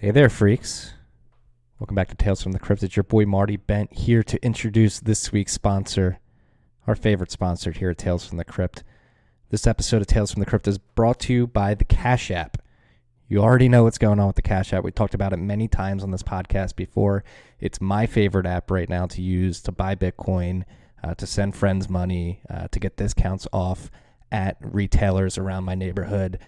Hey there, freaks. Welcome back to Tales from the Crypt. It's your boy Marty Bent here to introduce this week's sponsor, our favorite sponsor here at Tales from the Crypt. This episode of Tales from the Crypt is brought to you by the Cash App. You already know what's going on with the Cash App. We talked about it many times on this podcast before. It's my favorite app right now to use to buy Bitcoin, to send friends money, to get discounts off at retailers around my neighborhood.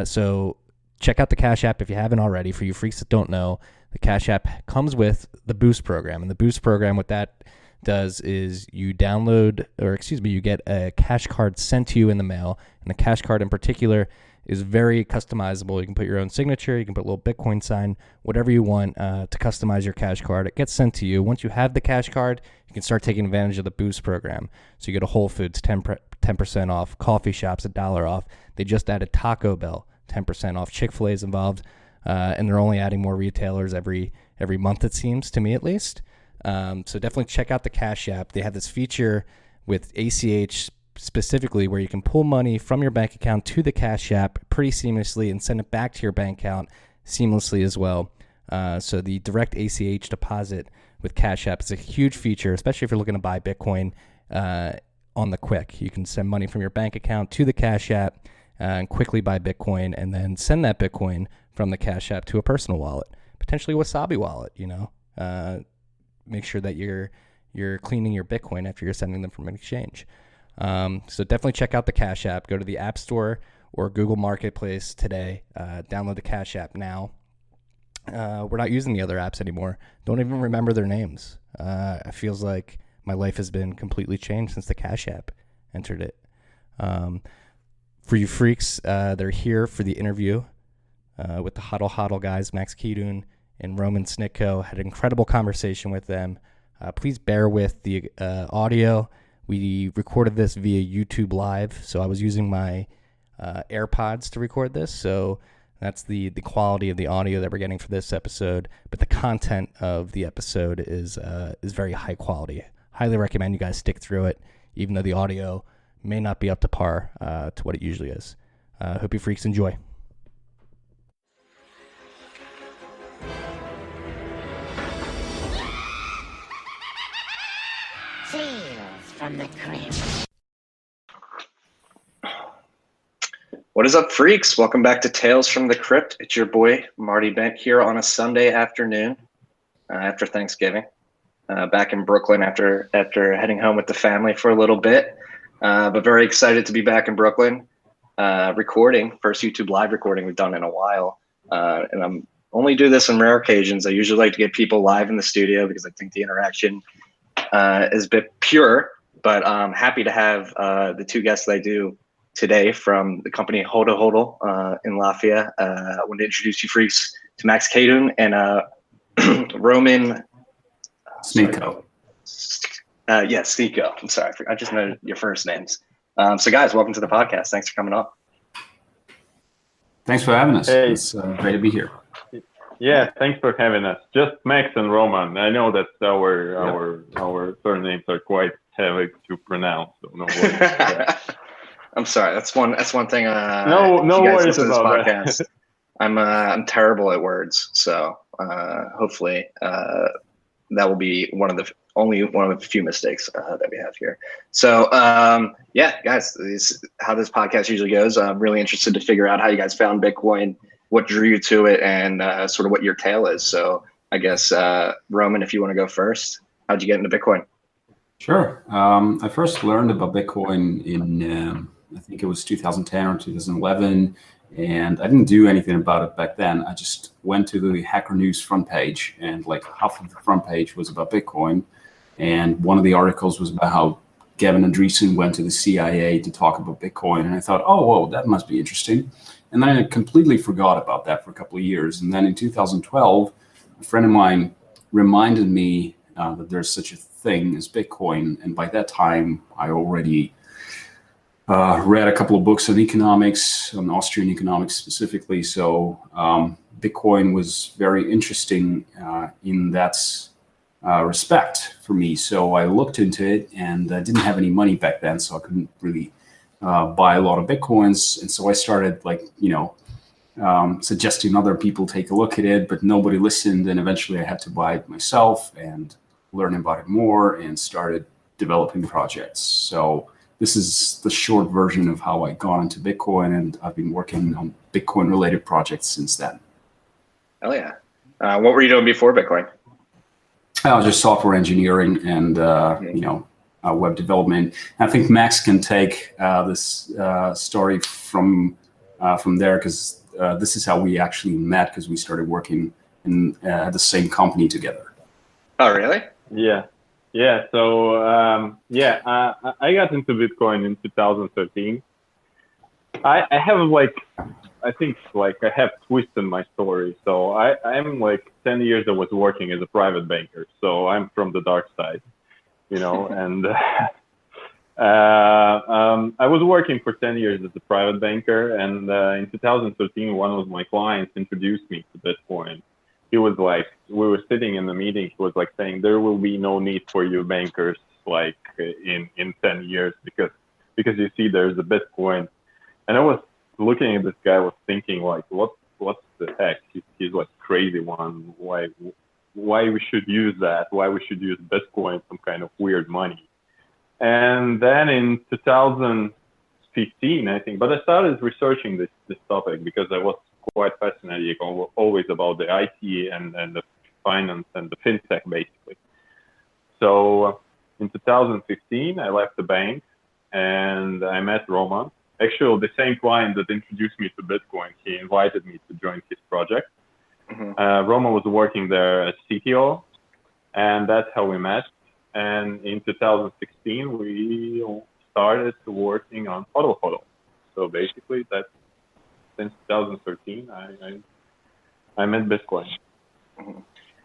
So check out the Cash App if you haven't already. For you freaks that don't know, the Cash App comes with the Boost program. And the Boost program, what that does is you get a cash card sent to you in the mail. And the cash card in particular is very customizable. You can put your own signature. You can put a little Bitcoin sign, whatever you want to customize your cash card. It gets sent to you. Once you have the cash card, you can start taking advantage of the Boost program. So you get a Whole Foods 10% off, coffee shops $1 off. They just added Taco Bell 10% off. Chick-fil-A is involved, and they're only adding more retailers every month, it seems, to me at least. So definitely check out the Cash App. They have this feature with ACH specifically where you can pull money from your bank account to the Cash App pretty seamlessly and send it back to your bank account seamlessly as well. So the direct ACH deposit with Cash App is a huge feature, especially if you're looking to buy Bitcoin on the quick. You can send money from your bank account to the Cash App and quickly buy Bitcoin and then send that Bitcoin from the Cash App to a personal wallet, potentially a Wasabi wallet, make sure that you're cleaning your Bitcoin after you're sending them from an exchange. So definitely check out the Cash App. Go to the App Store or Google Marketplace today. Download the Cash App now. We're not using the other apps anymore. Don't even remember their names. It feels like my life has been completely changed since the Cash App entered it. For you freaks, they're here for the interview with the Hodl Hodl guys, Max Keidun and Roman Snitko. Had an incredible conversation with them. Please bear with the audio. We recorded this via YouTube Live, so I was using my AirPods to record this, so that's the quality of the audio that we're getting for this episode. But the content of the episode is very high quality. Highly recommend you guys stick through it, even though the audio may not be up to par to what it usually is. Hope you freaks enjoy. Tales from the Crypt. What is up, freaks? Welcome back to Tales from the Crypt. It's your boy, Marty Bent, here on a Sunday afternoon after Thanksgiving. Back in Brooklyn after heading home with the family for a little bit. But very excited to be back in Brooklyn, recording, first YouTube Live recording we've done in a while. And I'm only do this on rare occasions. I usually like to get people live in the studio because I think the interaction is a bit pure, but I'm happy to have the two guests that I do today from the company Hodl Hodl in Lafayette. I want to introduce you freaks to Max Keidun and Roman Snitko. Snitko. I'm sorry, I just know your first names. So guys, welcome to the podcast. Thanks for coming on. Thanks for having us. Hey. It's great to be here. Yeah, thanks for having us. Just Max and Roman. I know that our surnames are quite heavy to pronounce, so no worries. I'm sorry. That's one thing. No worries about that. I'm terrible at words, so hopefully that will be only one of the few mistakes that we have here. So yeah, guys, how this podcast usually goes. I'm really interested to figure out how you guys found Bitcoin, what drew you to it, and sort of what your tale is. So I guess Roman, if you want to go first, how'd you get into Bitcoin? Sure. I first learned about Bitcoin in I think it was 2010 or 2011, and I didn't do anything about it back then. I just went to the Hacker News front page, and like half of the front page was about Bitcoin. And one of the articles was about how Gavin Andresen went to the CIA to talk about Bitcoin. And I thought, oh, whoa, that must be interesting. And then I completely forgot about that for a couple of years. And then in 2012, a friend of mine reminded me that there's such a thing as Bitcoin. And by that time, I already read a couple of books on economics, on Austrian economics specifically. So Bitcoin was very interesting in that respect for me. So I looked into it, and I didn't have any money back then, so I couldn't really buy a lot of Bitcoins. And so I started suggesting other people take a look at it, but nobody listened. And eventually I had to buy it myself and learn about it more and started developing projects. So this is the short version of how I got into Bitcoin, and I've been working on Bitcoin related projects since then. Hell yeah. What were you doing before Bitcoin? Just software engineering and web development. I think Max can take this story from there, because this is how we actually met, because we started working in the same company together. Oh, really? Yeah. So I got into Bitcoin in 2013. I have I have twists in my story. So I'm 10 years I was working as a private banker. So I'm from the dark side, and I was working for 10 years as a private banker. And in 2013, one of my clients introduced me to Bitcoin. He was we were sitting in the meeting. He was saying, there will be no need for you bankers in 10 years because you see there's a Bitcoin. And I was looking at this guy, was thinking what's the heck? He's crazy one. Why we should use that? Why we should use Bitcoin, some kind of weird money? And then in 2015, I think, but I started researching this topic because I was quite fascinated always about the IT and the finance and the fintech, basically. So in 2015, I left the bank and I met Roman. Actually, the same client that introduced me to Bitcoin, he invited me to join his project. Mm-hmm. Roman was working there as CTO, and that's how we met. And in 2016, we started working on Hodl Hodl. So basically, that's since 2013, I'm in Bitcoin. Mm-hmm.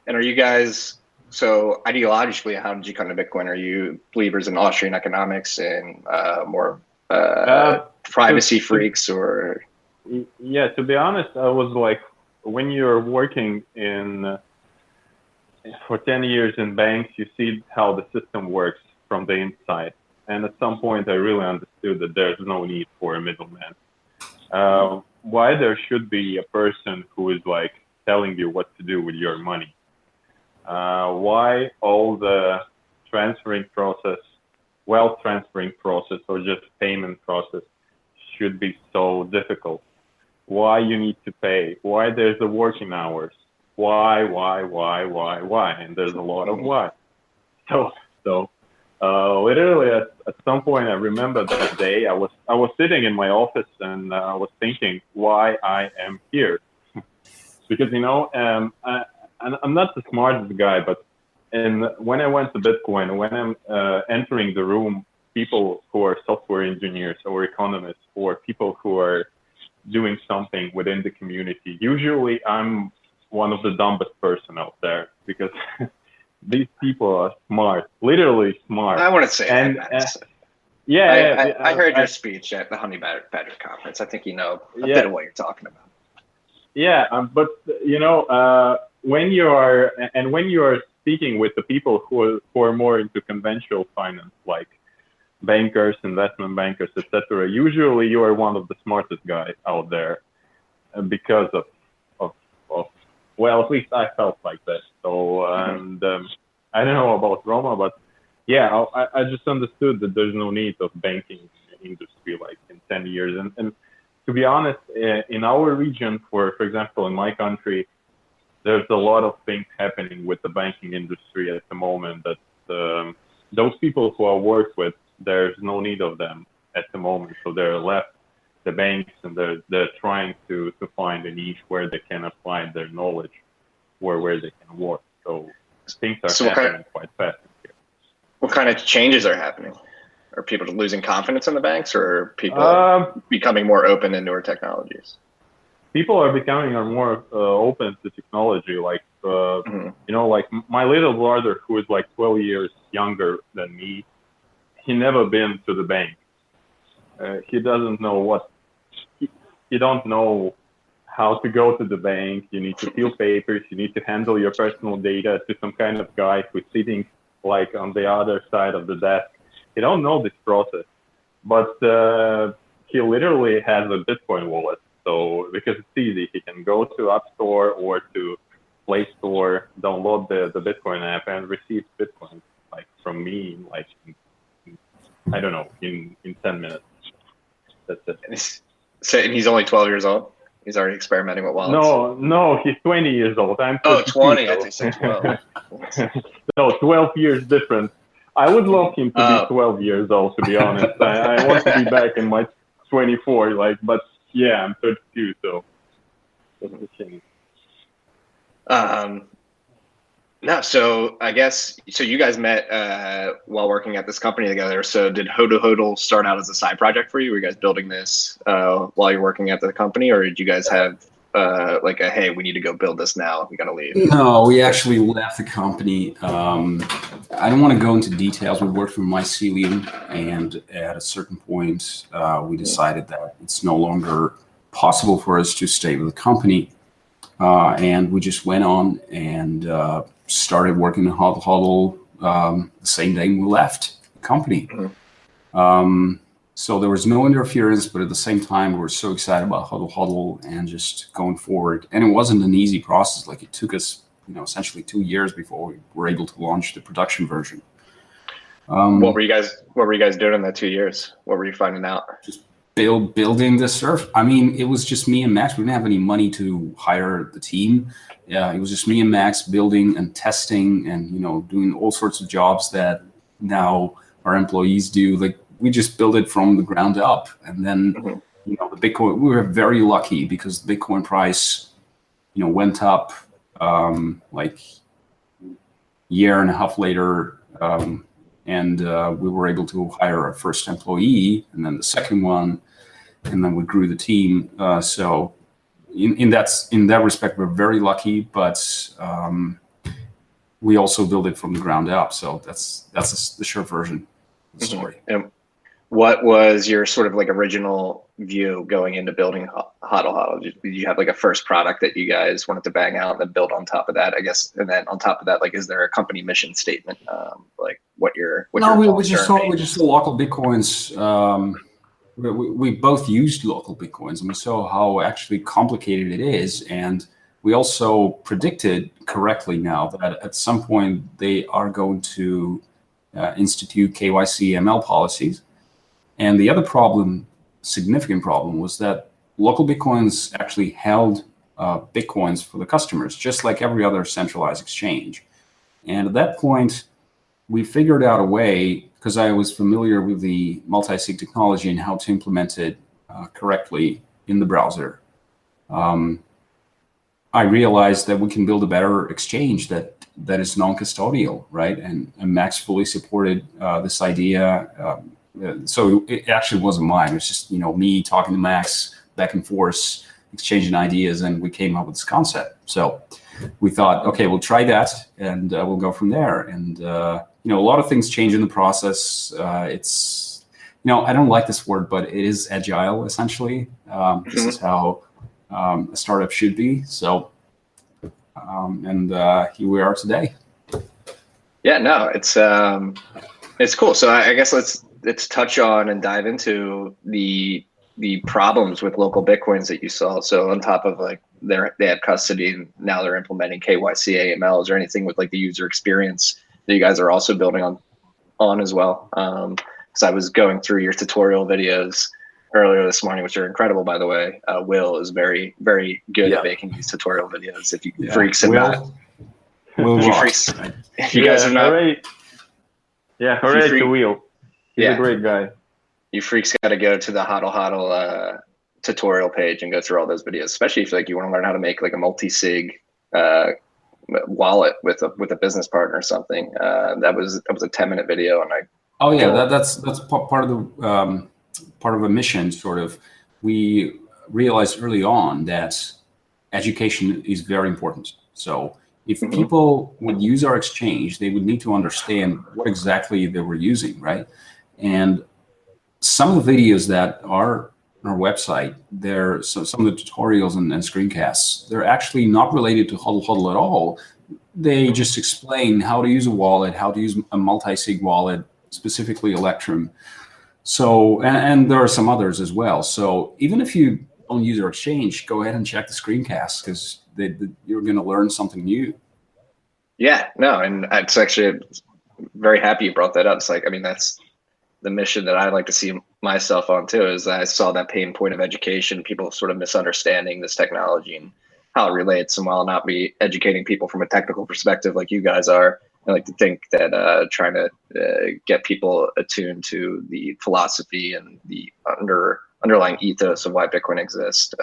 And are you guys, so ideologically, how did you come to Bitcoin? Are you believers in Austrian economics and more privacy freaks, or? Yeah, to be honest, I was when you're working for 10 years in banks, you see how the system works from the inside. And at some point, I really understood that there's no need for a middleman. Why there should be a person who is telling you what to do with your money? Why all the transferring process, wealth transferring process, or just payment process should be so difficult? Why you need to pay? Why there's the working hours? Why? And there's a lot of why. So literally at some point, I remember that day I was sitting in my office and I was thinking why I am here, because I'm not the smartest guy, but when I went to Bitcoin, when I'm entering the room, people who are software engineers or economists or people who are doing something within the community, usually I'm one of the dumbest person out there, because these people are smart, literally smart. I want to say that. I heard your speech at the Honey Badger conference. I think you know a bit of what you're talking about. Yeah, but when you are speaking with the people who are more into conventional finance, like bankers, investment bankers, etc., usually you are one of the smartest guys out there, because of well, at least I felt like that. So, and I don't know about Roma, but yeah, I just understood that there's no need of banking industry in 10 years. And to be honest, in our region, for example, in my country, there's a lot of things happening with the banking industry at the moment that those people who I work with, there's no need of them at the moment. So they're left the banks, and they're trying to find a niche where they can apply their knowledge, where they can work. So things are happening quite fast here. What kind of changes are happening? Are people losing confidence in the banks, or are people becoming more open to newer technologies? People are becoming more open to technology. My little brother, who is 12 years younger than me, he never been to the bank. He doesn't know he don't know how to go to the bank. You need to fill papers. You need to handle your personal data to some kind of guy who's sitting on the other side of the desk. He don't know this process, but he literally has a Bitcoin wallet, So because it's easy, he can go to App Store or to Play Store, download the Bitcoin app, and receive Bitcoin like from me, like I don't know, in 10 minutes. That's it. And he's only 12 years old. He's already experimenting with wallets. No, he's 20 years old. I'm 32, 20. so. I think you said 12. No, 12 years difference. I would love him to be 12 years old, to be honest. I want to be back in my 24, but yeah, I'm 32, so that's the thing. No, so I guess you guys met while working at this company together. So did Hodl Hodl start out as a side project for you? Were you guys building this while you're working at the company, or did you guys have hey, we need to go build this now, we gotta leave? No, we actually left the company. I don't want to go into details. We worked for mycelium, and at a certain point, we decided that it's no longer possible for us to stay with the company. And we just went on and started working on Hodl Hodl the same day we left the company. So there was no interference, but at the same time, we were so excited about Hodl Hodl and just going forward. And it wasn't an easy process. Like, it took us, essentially 2 years before we were able to launch the production version. What were you guys doing in that 2 years? What were you finding out? Just building the surf. I mean, it was just me and Max. We didn't have any money to hire the team. Yeah, it was just me and Max building and testing and doing all sorts of jobs that now our employees do. Like, we just built it from the ground up. And then the Bitcoin, we were very lucky because the Bitcoin price went up like year and a half later, and we were able to hire our first employee, and then the second one, and then we grew the team. So in that respect, we're very lucky, but we also built it from the ground up. So that's the short version of the story. And what was your sort of original view going into building Hodl Hodl? Did you have a first product that you guys wanted to bang out and then build on top of that, I guess? And then on top of that, is there a company mission statement? We just saw local Bitcoins. We both used local Bitcoins, and we saw how actually complicated it is. And we also predicted correctly now that at some point they are going to institute KYC ML policies. And the other significant problem, was that local Bitcoins actually held Bitcoins for the customers, just like every other centralized exchange. And at that point, we figured out a way, because I was familiar with the multi-sig technology and how to implement it correctly in the browser. I realized that we can build a better exchange that is non-custodial, right? And Max fully supported this idea. So it actually wasn't mine. It was just me talking to Max back and forth, exchanging ideas, and we came up with this concept. So we thought, okay, we'll try that, and we'll go from there. And a lot of things change in the process. It's I don't like this word, but it is agile essentially. This is how a startup should be. So here we are today. Yeah, no, it's cool. So I guess let's touch on and dive into the problems with local Bitcoins that you saw. So on top of they had custody, and now they're implementing KYC AML. Is there anything with the user experience that you guys are also building on as well? Because I was going through your tutorial videos earlier this morning, which are incredible, by the way. Will is very, very good at making these tutorial videos. If you freaks have not, if you guys have not, hooray to Will. He's a great guy. You freaks got to go to the Hodl Hodl tutorial page and go through all those videos, especially if you want to learn how to make a multi-sig wallet with a business partner or something. That was a 10-minute video, and that's part of a mission. Sort of, we realized early on that education is very important. So if people would use our exchange, they would need to understand what exactly they were using, right? And some of the videos that are on our website, some of the tutorials and screencasts, they're actually not related to Hodl Hodl at all. They just explain how to use a wallet, how to use a multi-sig wallet, specifically Electrum. So, and there are some others as well. So even if you own user exchange, go ahead and check the screencast because you're going to learn something new. Yeah, no, and it's actually very happy you brought that up. It's like, I mean, that's the mission that I like to see myself on too, is I saw that pain point of education, people sort of misunderstanding this technology and how it relates. And while not be educating people from a technical perspective like you guys are, I like to think that trying to get people attuned to the philosophy and the underlying ethos of why Bitcoin exists.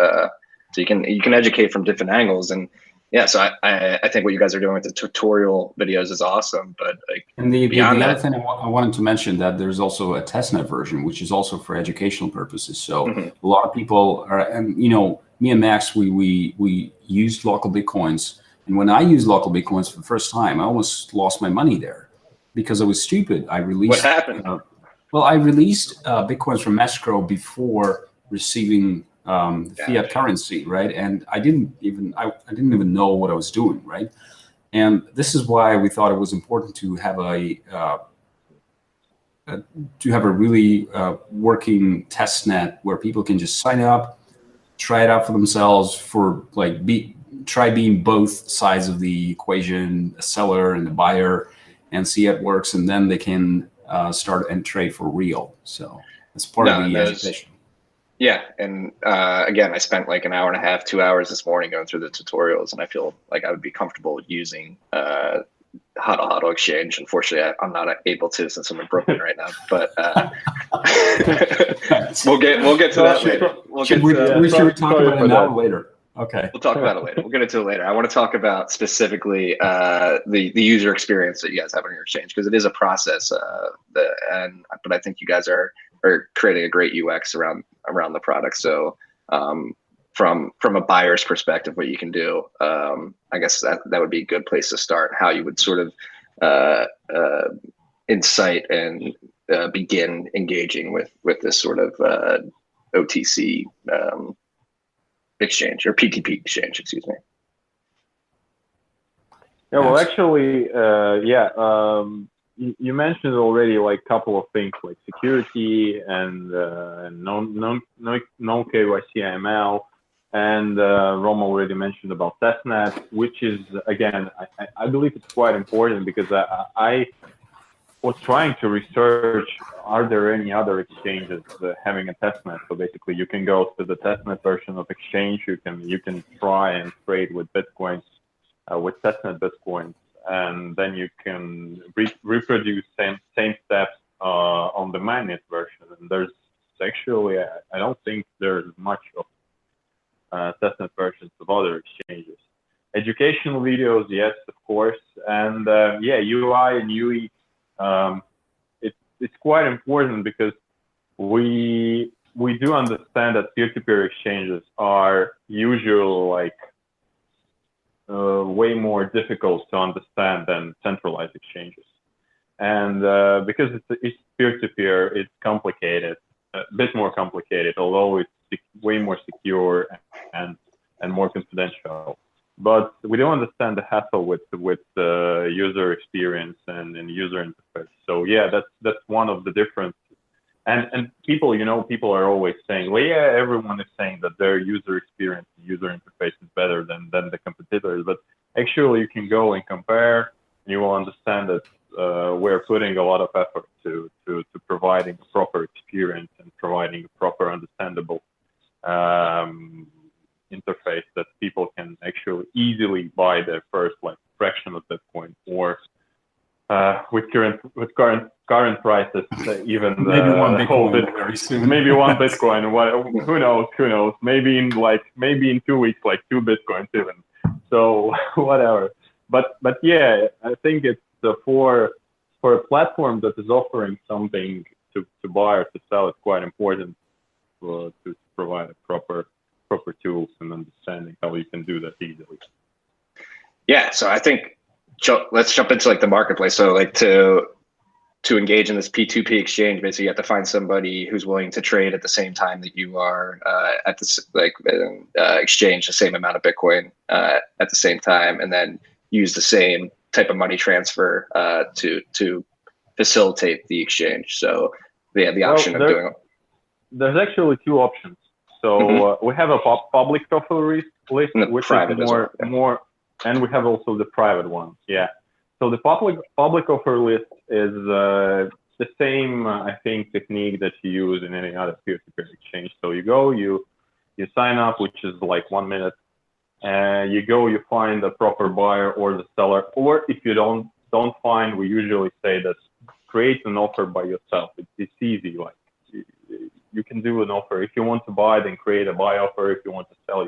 So you can educate from different angles. And yeah, so I think what you guys are doing with the tutorial videos is awesome. But like, and the beyond other that, thing I wanted to mention that there's also a testnet version, which is also for educational purposes. So a lot of people are, and me and Max, we used local Bitcoins. And when I used local Bitcoins for the first time, I almost lost my money there because I was stupid. I released. What happened? I released Bitcoins from escrow before receiving the fiat currency, right? And I didn't even know what I was doing, right? And this is why we thought it was important to have a really working test net where people can just sign up, try it out for themselves, for like try being both sides of the equation, a seller and a buyer, and see it works, and then they can start and trade for real. So that's part of the education. Yeah, and again, I spent like an hour and a half, 2 hours this morning going through the tutorials, and I feel like I would be comfortable using Hodl Hodl Exchange. Unfortunately, I'm not able to since I'm in Brooklyn right now. But we'll get to that later. We should talk about it an hour later. Okay. We'll talk about it later. We'll get into it later. I want to talk about specifically the user experience that you guys have on your exchange, because it is a process. But I think you guys are creating a great UX around the product. So from a buyer's perspective, what you can do, I guess that would be a good place to start. How you would sort of incite and begin engaging with this sort of OTC exchange, or PTP exchange, excuse me. Yeah, well, actually, you mentioned already like a couple of things like security and non KYC AML, and Rome already mentioned about testnet, which is, again, I believe it's quite important, because I was trying to research, are there any other exchanges having a testnet? So basically, you can go to the testnet version of exchange. You can try and trade with Bitcoins, with testnet Bitcoins, and then you can reproduce same steps on the mainnet version. And there's actually, I don't think there's much of testnet versions of other exchanges. Educational videos, yes, of course, and UI and UX. It's quite important, because we do understand that peer-to-peer exchanges are usually like way more difficult to understand than centralized exchanges, and because it's peer-to-peer, it's complicated, a bit more complicated, although it's way more secure and more confidential. But we don't understand the hassle with user experience and user interface. So yeah, that's one of the differences. And people are always saying, well, yeah, everyone is saying that their user experience and user interface is better than the competitors. But actually, you can go and compare, and you will understand that we're putting a lot of effort to providing a proper experience and providing a proper understandable interface that people can actually easily buy their first like fraction of Bitcoin, or with current prices, even maybe one Bitcoin very soon. Maybe one Bitcoin. Who knows? Maybe in 2 weeks, like 2 Bitcoins even. So whatever. But yeah, I think it's for a platform that is offering something to buy or to sell, it's quite important to provide a proper tools and understanding how you can do that easily. Yeah, so I think let's jump into like the marketplace. So like to engage in this P2P exchange, basically you have to find somebody who's willing to trade at the same time that you are at this exchange the same amount of Bitcoin at the same time, and then use the same type of money transfer to facilitate the exchange. So they have the option of doing it. There's actually 2 options. So So we have a public offer list, And the which private is as well, yeah. more, and we have also the private one. Yeah. So the public offer list is the same, I think, technique that you use in any other peer-to-peer exchange. So you go, you sign up, which is like 1 minute. You go, you find the proper buyer or the seller, or if you don't find, we usually say that create an offer by yourself. It's easy. Like you can do an offer. If you want to buy, then create a buy offer. If you want to sell,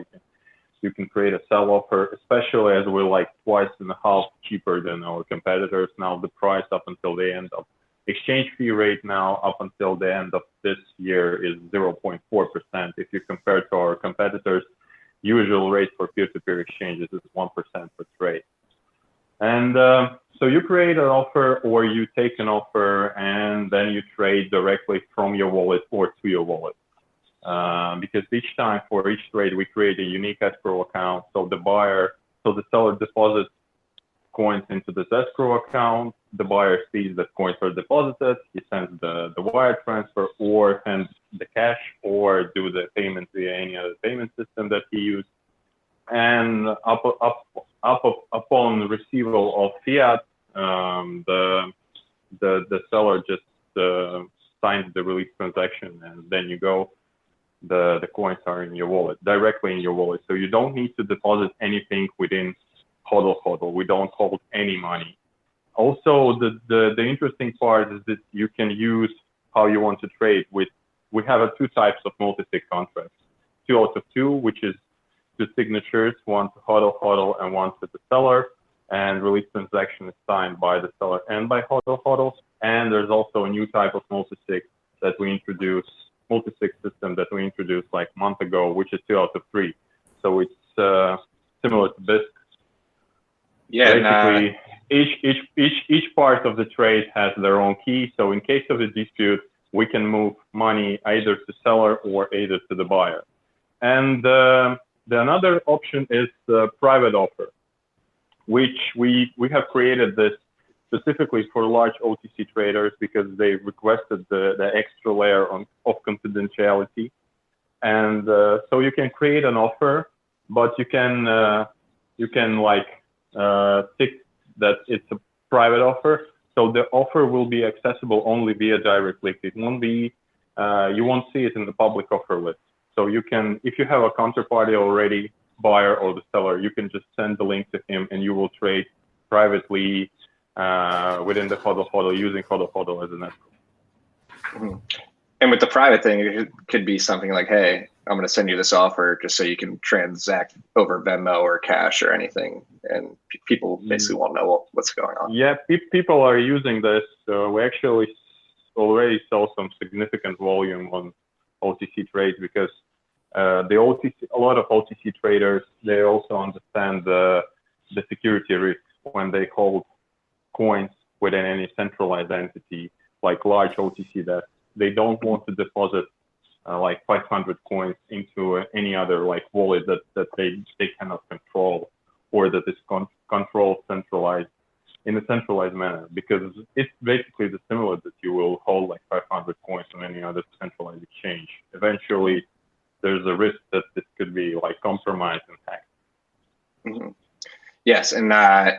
you can create a sell offer, especially as we're like 2.5 cheaper than our competitors. Now the price up until the end of exchange fee rate now up until the end of this year is 0.4%. If you compare to our competitors, usual rate for peer-to-peer exchanges is 1% per trade. And so you create an offer, or you take an offer and then you trade directly from your wallet or to your wallet. Because each time for each trade, we create a unique escrow account. So the seller deposits coins into this escrow account. The buyer sees that coins are deposited. He sends the wire transfer, or sends the cash, or do the payment via any other payment system that he used. And upon receival of fiat, the seller just signs the release transaction, and then you go. The coins are in your wallet, directly in your wallet. So you don't need to deposit anything within Hodl Hodl. We don't hold any money. Also, the interesting part is that you can use how you want to trade with. We have two types of multi-sig contracts, 2 out of 2, which is 2 signatures, one to Hodl Hodl and one to the seller, and release transaction is signed by the seller and by Hodl Hodl. And there's also a new type of multi-sig that we introduce, multi-sig system that we introduced like a month ago, which is 2 out of 3. So it's similar to BISC. Yeah. Basically, each part of the trade has their own key. So in case of a dispute, we can move money either to seller or either to the buyer. And the another option is the private offer, which we have created this specifically for large OTC traders because they requested the extra layer of confidentiality. And so you can create an offer, but you can like tick that it's a private offer. So the offer will be accessible only via direct link. It won't be, you won't see it in the public offer list. So you can, if you have a counterparty already, buyer or the seller, you can just send the link to him and you will trade privately within the Hodl Hodl using Hodl Hodl as an escrow. And with the private thing, it could be something like, hey, I'm going to send you this offer just so you can transact over Venmo or cash or anything. And people basically won't know what's going on. Yeah, people are using this. We actually already saw some significant volume on OTC trades because a lot of OTC traders, they also understand the security risks when they hold coins within any centralized entity, like large OTC desks. They don't want to deposit like 500 coins into any other like wallet that they cannot control, or that is controlled centralized in a centralized manner, because it's basically the similar that you will hold like 500 coins on any other centralized exchange. Eventually, there's a risk that this could be like compromised and hacked. Mm-hmm. Yes, and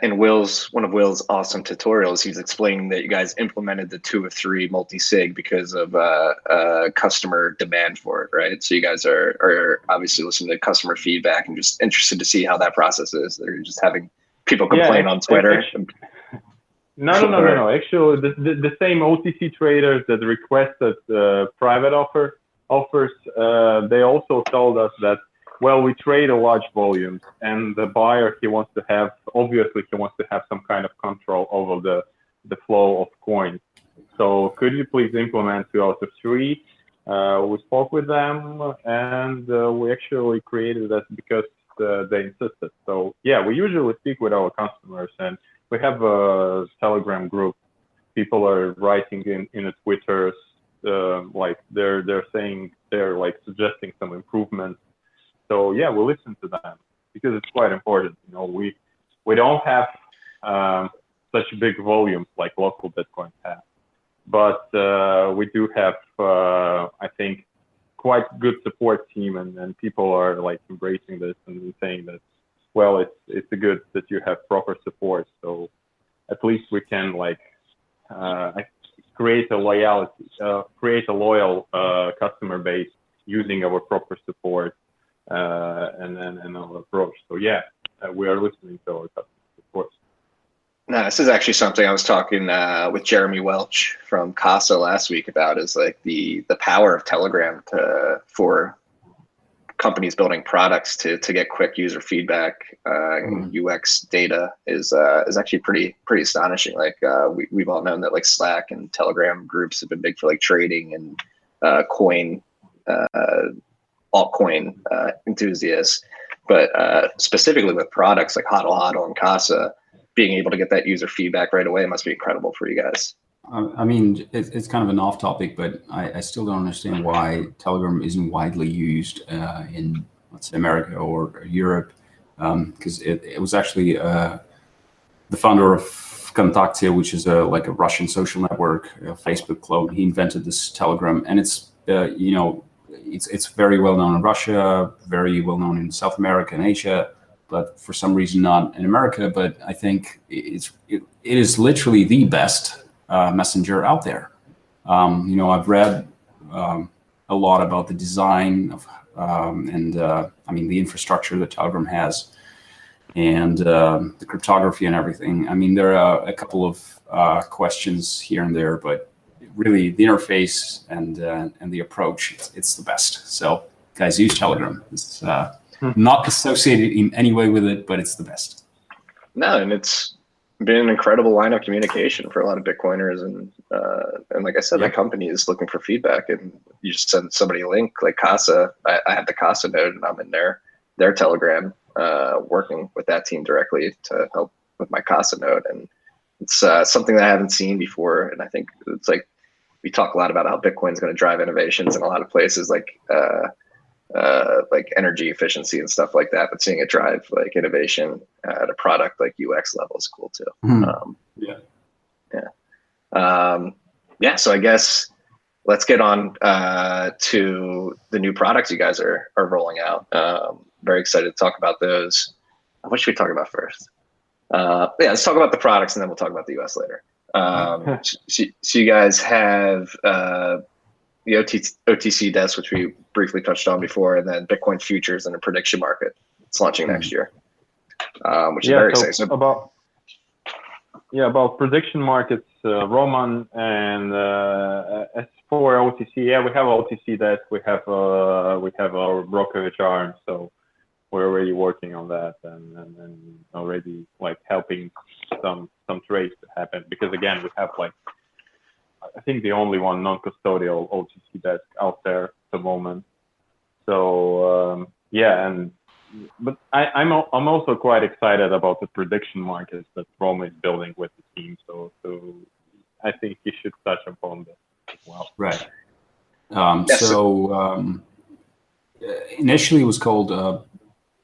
in one of Will's awesome tutorials, he's explaining that you guys implemented the 2 of 3 multi-sig because of customer demand for it, right? So you guys are obviously listening to customer feedback and just interested to see how that process is. They're just having people complain on Twitter. No. Actually, the same OTC traders that requested private offers, they also told us that, well, we trade a large volume, and the buyer, he wants to have some kind of control over the flow of coins. So could you please implement 2 out of 3? We spoke with them, and we actually created that because they insisted. So yeah, we usually speak with our customers, and we have a Telegram group. People are writing in the Twitters, like they're saying, they're like suggesting some improvements. So yeah, we listen to them because it's quite important. You know, we don't have such big volumes like local Bitcoin have, but we do have, I think, quite good support team, and people are like embracing this and saying that, well, it's good that you have proper support. So at least we can like create a loyal customer base using our proper support and our approach. So yeah, we are listening to our customers, of course. No, this is actually something I was talking with Jeremy Welch from Casa last week about, is like the power of Telegram for companies building products to get quick user feedback. UX data is actually pretty astonishing. Like we've all known that like Slack and Telegram groups have been big for like trading and altcoin enthusiasts, but specifically with products like Hodl Hodl and Casa, being able to get that user feedback right away must be incredible for you guys. I mean, it's kind of an off topic, but I still don't understand why Telegram isn't widely used in, let's say, America or Europe, because it was actually the founder of Kontakte, which is like a Russian social network, a Facebook clone. He invented this Telegram, and it's it's very well known in Russia, very well known in South America and Asia, but for some reason not in America. But I think it is literally the best messenger out there. I've read a lot about the design of the infrastructure that Telegram has, and the cryptography and everything. I mean, there are a couple of questions here and there, but really the interface and the approach, it's the best. So guys, use Telegram. It's not associated in any way with it, but it's the best. No, and it's been an incredible line of communication for a lot of Bitcoiners, and like I said, the company is looking for feedback, and you just send somebody a link. Like Casa, I have the Casa node, and I'm in their Telegram, working with that team directly to help with my Casa node, and it's something that I haven't seen before. And I think it's like we talk a lot about how Bitcoin's going to drive innovations in a lot of places, like energy efficiency and stuff like that, but seeing it drive like innovation at a product like UX level is cool too. So I guess let's get on to the new products you guys are rolling out. Very excited to talk about those. What should we talk about first? Let's talk about the products, and then we'll talk about the US later. So you guys have the OTC desk, which we briefly touched on before, and then Bitcoin futures and a prediction market. It's launching next year, which is very exciting. About prediction markets, Roman, and as for OTC, we have OTC desk. We have our brokerage arm, so we're already working on that and already like helping some trades to happen, because again, we have like, I think the only one non-custodial OTC desk out there at the moment. So but I'm also quite excited about the prediction markets that Roma is building with the team. So I think you should touch upon that as well. Right. Initially it was called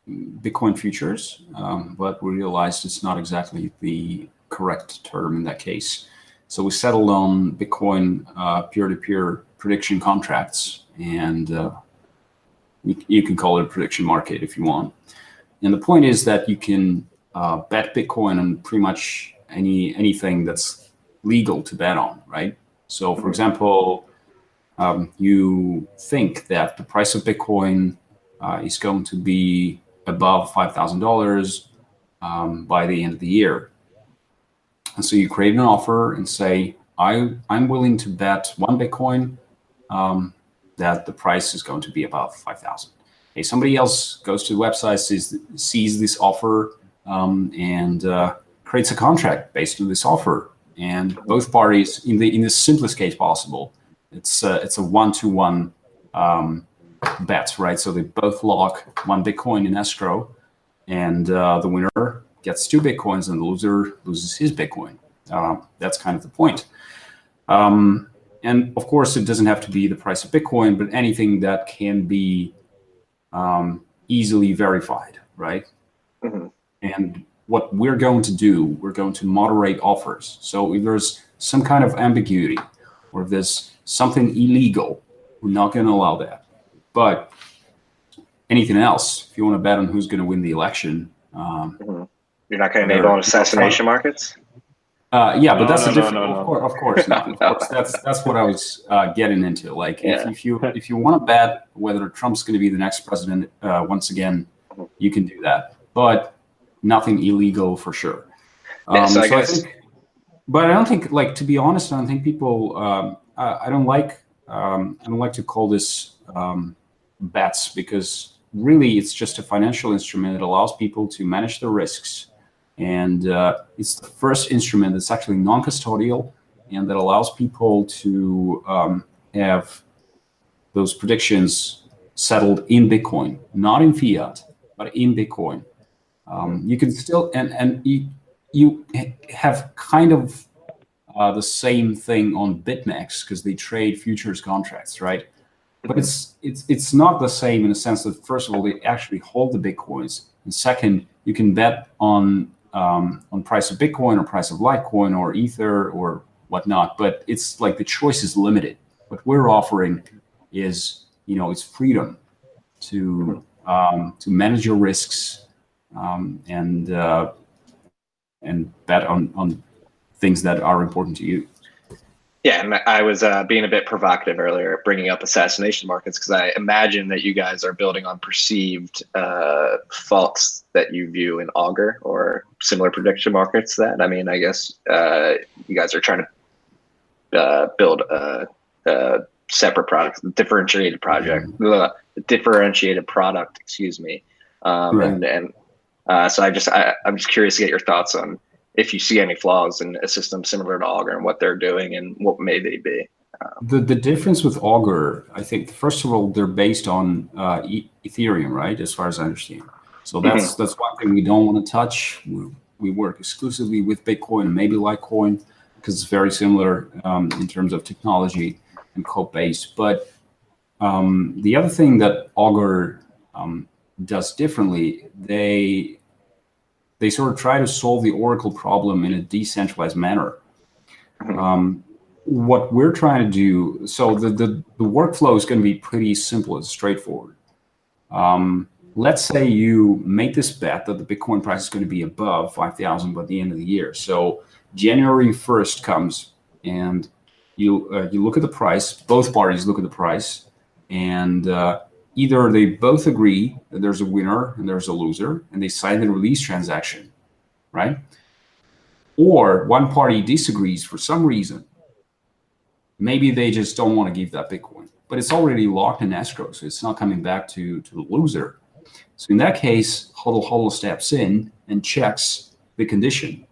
Bitcoin futures, but we realized it's not exactly the correct term in that case. So we settled on Bitcoin peer-to-peer prediction contracts, and you can call it a prediction market if you want. And the point is that you can bet Bitcoin on pretty much anything that's legal to bet on, right? So, for example, you think that the price of Bitcoin is going to be above $5,000 by the end of the year. And so you create an offer and say, I'm willing to bet one Bitcoin that the price is going to be above 5,000. Okay, somebody else goes to the website, sees this offer, and creates a contract based on this offer. And both parties, in the simplest case possible, it's a one-to-one bet, right? So they both lock one Bitcoin in escrow, and the winner gets 2 Bitcoins and the loser loses his Bitcoin. That's kind of the point. And of course, it doesn't have to be the price of Bitcoin, but anything that can be easily verified, right? Mm-hmm. And what we're going to do, we're going to moderate offers. So if there's some kind of ambiguity, or if there's something illegal, we're not going to allow that. But anything else, if you want to bet on who's going to win the election, you're not going to enable assassination markets. Yeah, but that's a different. No. Of course not. Of course, that's what I was getting into. Like, if you want to bet whether Trump's going to be the next president once again, you can do that, but nothing illegal for sure. I think, but I don't think, like, to be honest, I don't think people. I don't like to call this bets, because really it's just a financial instrument that allows people to manage their risks. And it's the first instrument that's actually non-custodial, and that allows people to have those predictions settled in Bitcoin, not in fiat, but in Bitcoin. You can still, and you have kind of the same thing on BitMEX, because they trade futures contracts, right? But it's not the same in the sense that, first of all, they actually hold the Bitcoins, and second, you can bet on price of Bitcoin or price of Litecoin or Ether or whatnot, but it's like the choice is limited. What we're offering is, it's freedom to manage your risks and bet on things that are important to you. Yeah, and I was being a bit provocative earlier, bringing up assassination markets, because I imagine that you guys are building on perceived faults that you view in Augur or similar prediction markets. I guess you guys are trying to build a separate product, differentiated product. Excuse me. Right. So I'm just curious to get your thoughts on if you see any flaws in a system similar to Augur and what they're doing and what may they be. The difference with Augur, I think, first of all, they're based on Ethereum, right? As far as I understand. So that's one thing we don't want to touch. We work exclusively with Bitcoin and maybe Litecoin, because it's very similar in terms of technology and code base. But the other thing that Augur does differently, they sort of try to solve the Oracle problem in a decentralized manner. What we're trying to do, so the workflow is going to be pretty simple and straightforward. Let's say you make this bet that the Bitcoin price is going to be above 5,000 by the end of the year. So January 1st comes, and you look at the price. Both parties look at the price, and either they both agree that there's a winner and there's a loser, and they sign the release transaction, right? Or one party disagrees for some reason. Maybe they just don't want to give that Bitcoin, but it's already locked in escrow, so it's not coming back to the loser. So in that case, Hodl Hodl steps in and checks the condition,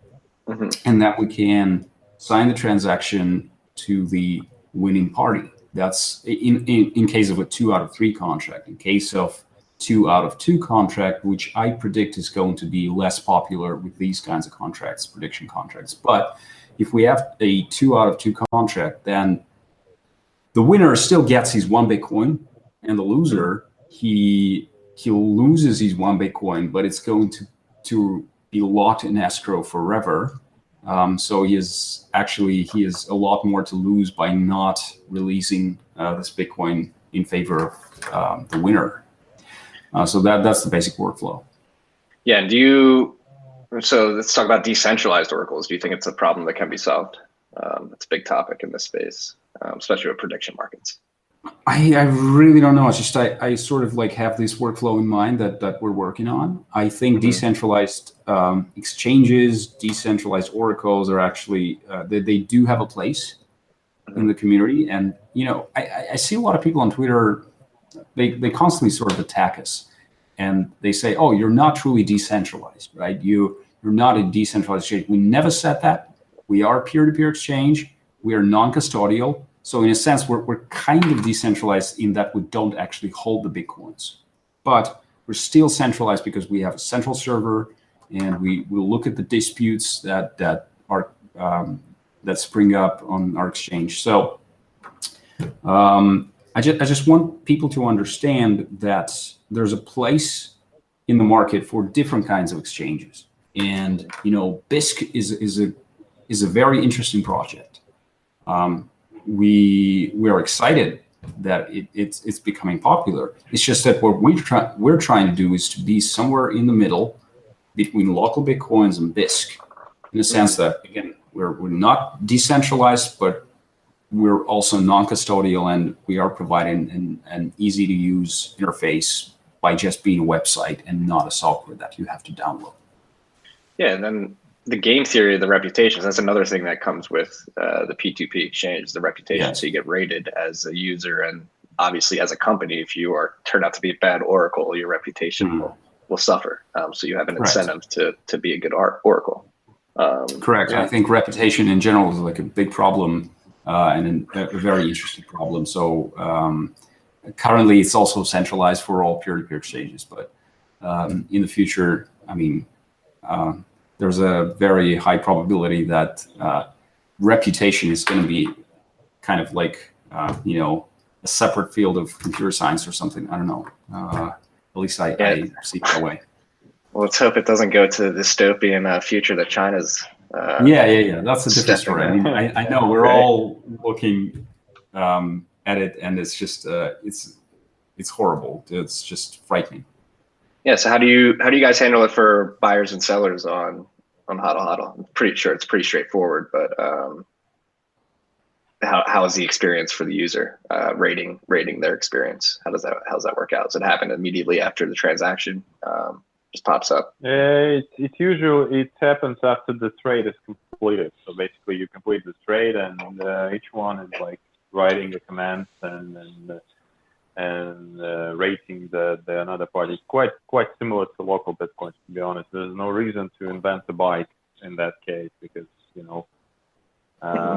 and that we can sign the transaction to the winning party. That's in case of a 2 out of 3 contract. In case of 2 out of 2 contract, which I predict is going to be less popular with these kinds of contracts, prediction contracts. But if we have a 2 out of 2 contract, then the winner still gets his 1 Bitcoin, and the loser, he loses his 1 Bitcoin, but it's going to be locked in escrow forever. So he has a lot more to lose by not releasing this Bitcoin in favor of the winner. So that's the basic workflow. Yeah, and so let's talk about decentralized oracles. Do you think it's a problem that can be solved? It's a big topic in this space, especially with prediction markets. I really don't know. It's just I sort of like have this workflow in mind that we're working on. I think decentralized exchanges, decentralized oracles are actually they do have a place in the community. And I see a lot of people on Twitter. They constantly sort of attack us, and they say, "Oh, you're not truly decentralized, right? You're not a decentralized exchange." We never said that. We are a peer-to-peer exchange. We are non-custodial. So in a sense, we're kind of decentralized in that we don't actually hold the Bitcoins, but we're still centralized because we have a central server, and we will look at the disputes that spring up on our exchange. So I just want people to understand that there's a place in the market for different kinds of exchanges, and BISC is a very interesting project. We are excited that it's becoming popular. It's just that what we're trying to do is to be somewhere in the middle between local Bitcoins and BISC, in the sense that, again, we're not decentralized, but we're also non-custodial, and we are providing an easy-to-use interface by just being a website and not a software that you have to download. Yeah, and then the game theory of the reputations, that's another thing that comes with the P2P exchange, the reputation. Yes. So you get rated as a user, and obviously as a company, if you turn out to be a bad oracle, your reputation will suffer. So you have an incentive to be a good oracle. Correct. Yeah. I think reputation in general is like a big problem and a very interesting problem. So currently it's also centralized for all peer-to-peer exchanges, but in the future, I mean, there's a very high probability that reputation is going to be kind of like, a separate field of computer science or something. I don't know. At least I see it that way. Well, let's hope it doesn't go to the dystopian future that China's. Yeah. That's a different story. I mean, I know we're all looking at it, and it's just it's horrible. It's just frightening. Yeah. So how do you guys handle it for buyers and sellers on Hodl Hodl? I'm pretty sure it's pretty straightforward, but how is the experience for the user? Rating their experience. How does that work out? Does it happen immediately after the transaction? Just pops up? It usually happens after the trade is completed. So basically, you complete the trade, and each one is like writing the commands and rating the another party. Quite similar to local Bitcoins, to be honest. There's no reason to invent a bike in that case, because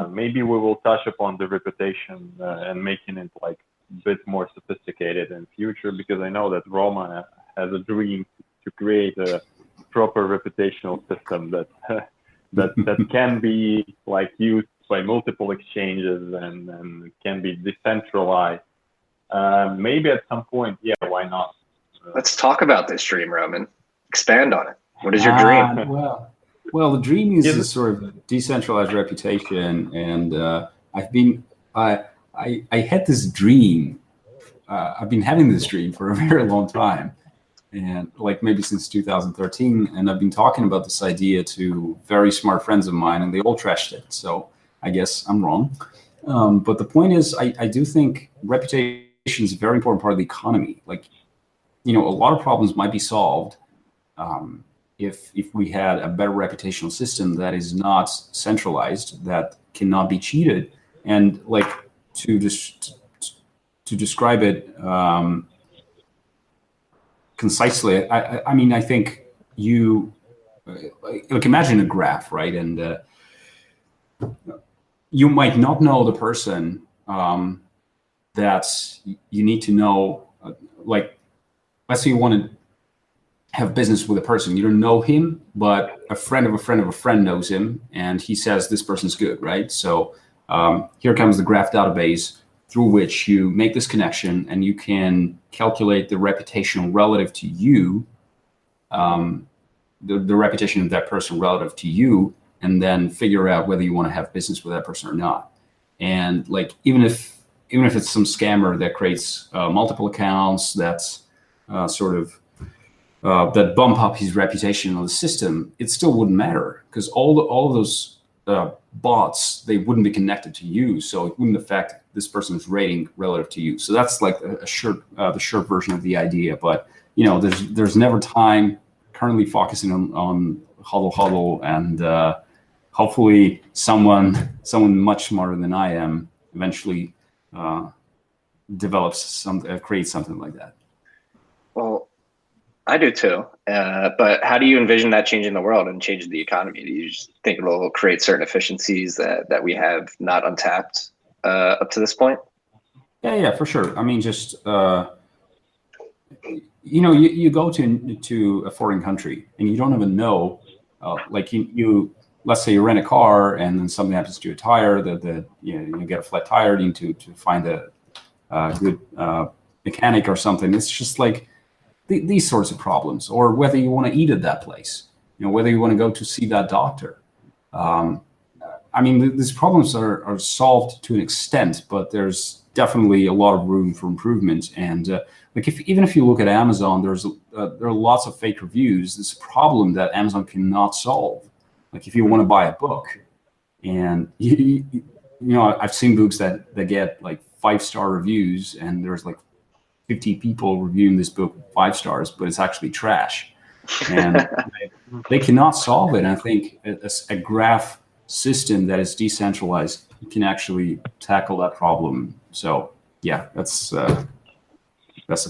maybe we will touch upon the reputation and making it like a bit more sophisticated in future, because I know that Roman has a dream to create a proper reputational system that can be like used by multiple exchanges and can be decentralized. Maybe at some point, yeah, why not? Let's talk about this dream, Roman. Expand on it. What is your dream? Well, the dream is a sort of decentralized reputation, and I had this dream. I've been having this dream for a very long time, and like maybe since 2013, and I've been talking about this idea to very smart friends of mine, and they all trashed it. So I guess I'm wrong. But the point is, I do think reputation is a very important part of the economy. Like, a lot of problems might be solved if we had a better reputational system that is not centralized, that cannot be cheated. And like to describe it concisely, I mean, I think you like imagine a graph, right? And you might not know the person that you need to know. Like, let's say you want to have business with a person. You don't know him, but a friend of a friend of a friend knows him, and he says this person's good, right? So here comes the graph database through which you make this connection, and you can calculate the reputational relative to you, the reputation of that person relative to you, and then figure out whether you want to have business with that person or not. And like even if it's some scammer that creates multiple accounts, that's that bump up his reputation on the system, it still wouldn't matter, because all of those bots, they wouldn't be connected to you, so it wouldn't affect this person's rating relative to you. So that's like the short version of the idea. But there's never time. Currently focusing on Hodl Hodl, and hopefully someone much smarter than I am eventually creates something like that. Well, I do too. But how do you envision that changing the world and changing the economy? Do you just think it will create certain efficiencies that we have not untapped up to this point? Yeah, for sure. I mean, just you go to a foreign country and you don't even know, like you let's say you rent a car and then something happens to your tire, you get a flat tire, you need to find a good mechanic or something. It's just like these sorts of problems, or whether you want to eat at that place, whether you want to go to see that doctor. I mean, these problems are solved to an extent, but there's definitely a lot of room for improvement. And like even if you look at Amazon, there are lots of fake reviews. It's a problem that Amazon cannot solve. Like if you want to buy a book, and I've seen books that get like 5-star reviews, and there's like 50 people reviewing this book 5 stars, but it's actually trash, and they cannot solve it. And I think a graph system that is decentralized can actually tackle that problem. So yeah, that's the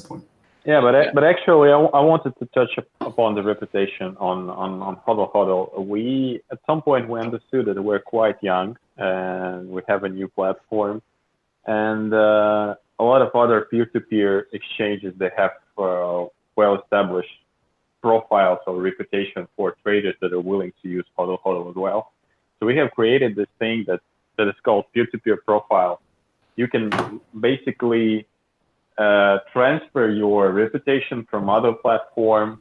point. Yeah, but actually, I wanted to touch upon the reputation on Hodl Hodl. We at some point we understood that we're quite young and we have a new platform, and a lot of other peer-to-peer exchanges, they have well-established profiles or reputation for traders that are willing to use Hodl Hodl as well. So we have created this thing that is called peer-to-peer profile. You can basically transfer your reputation from other platform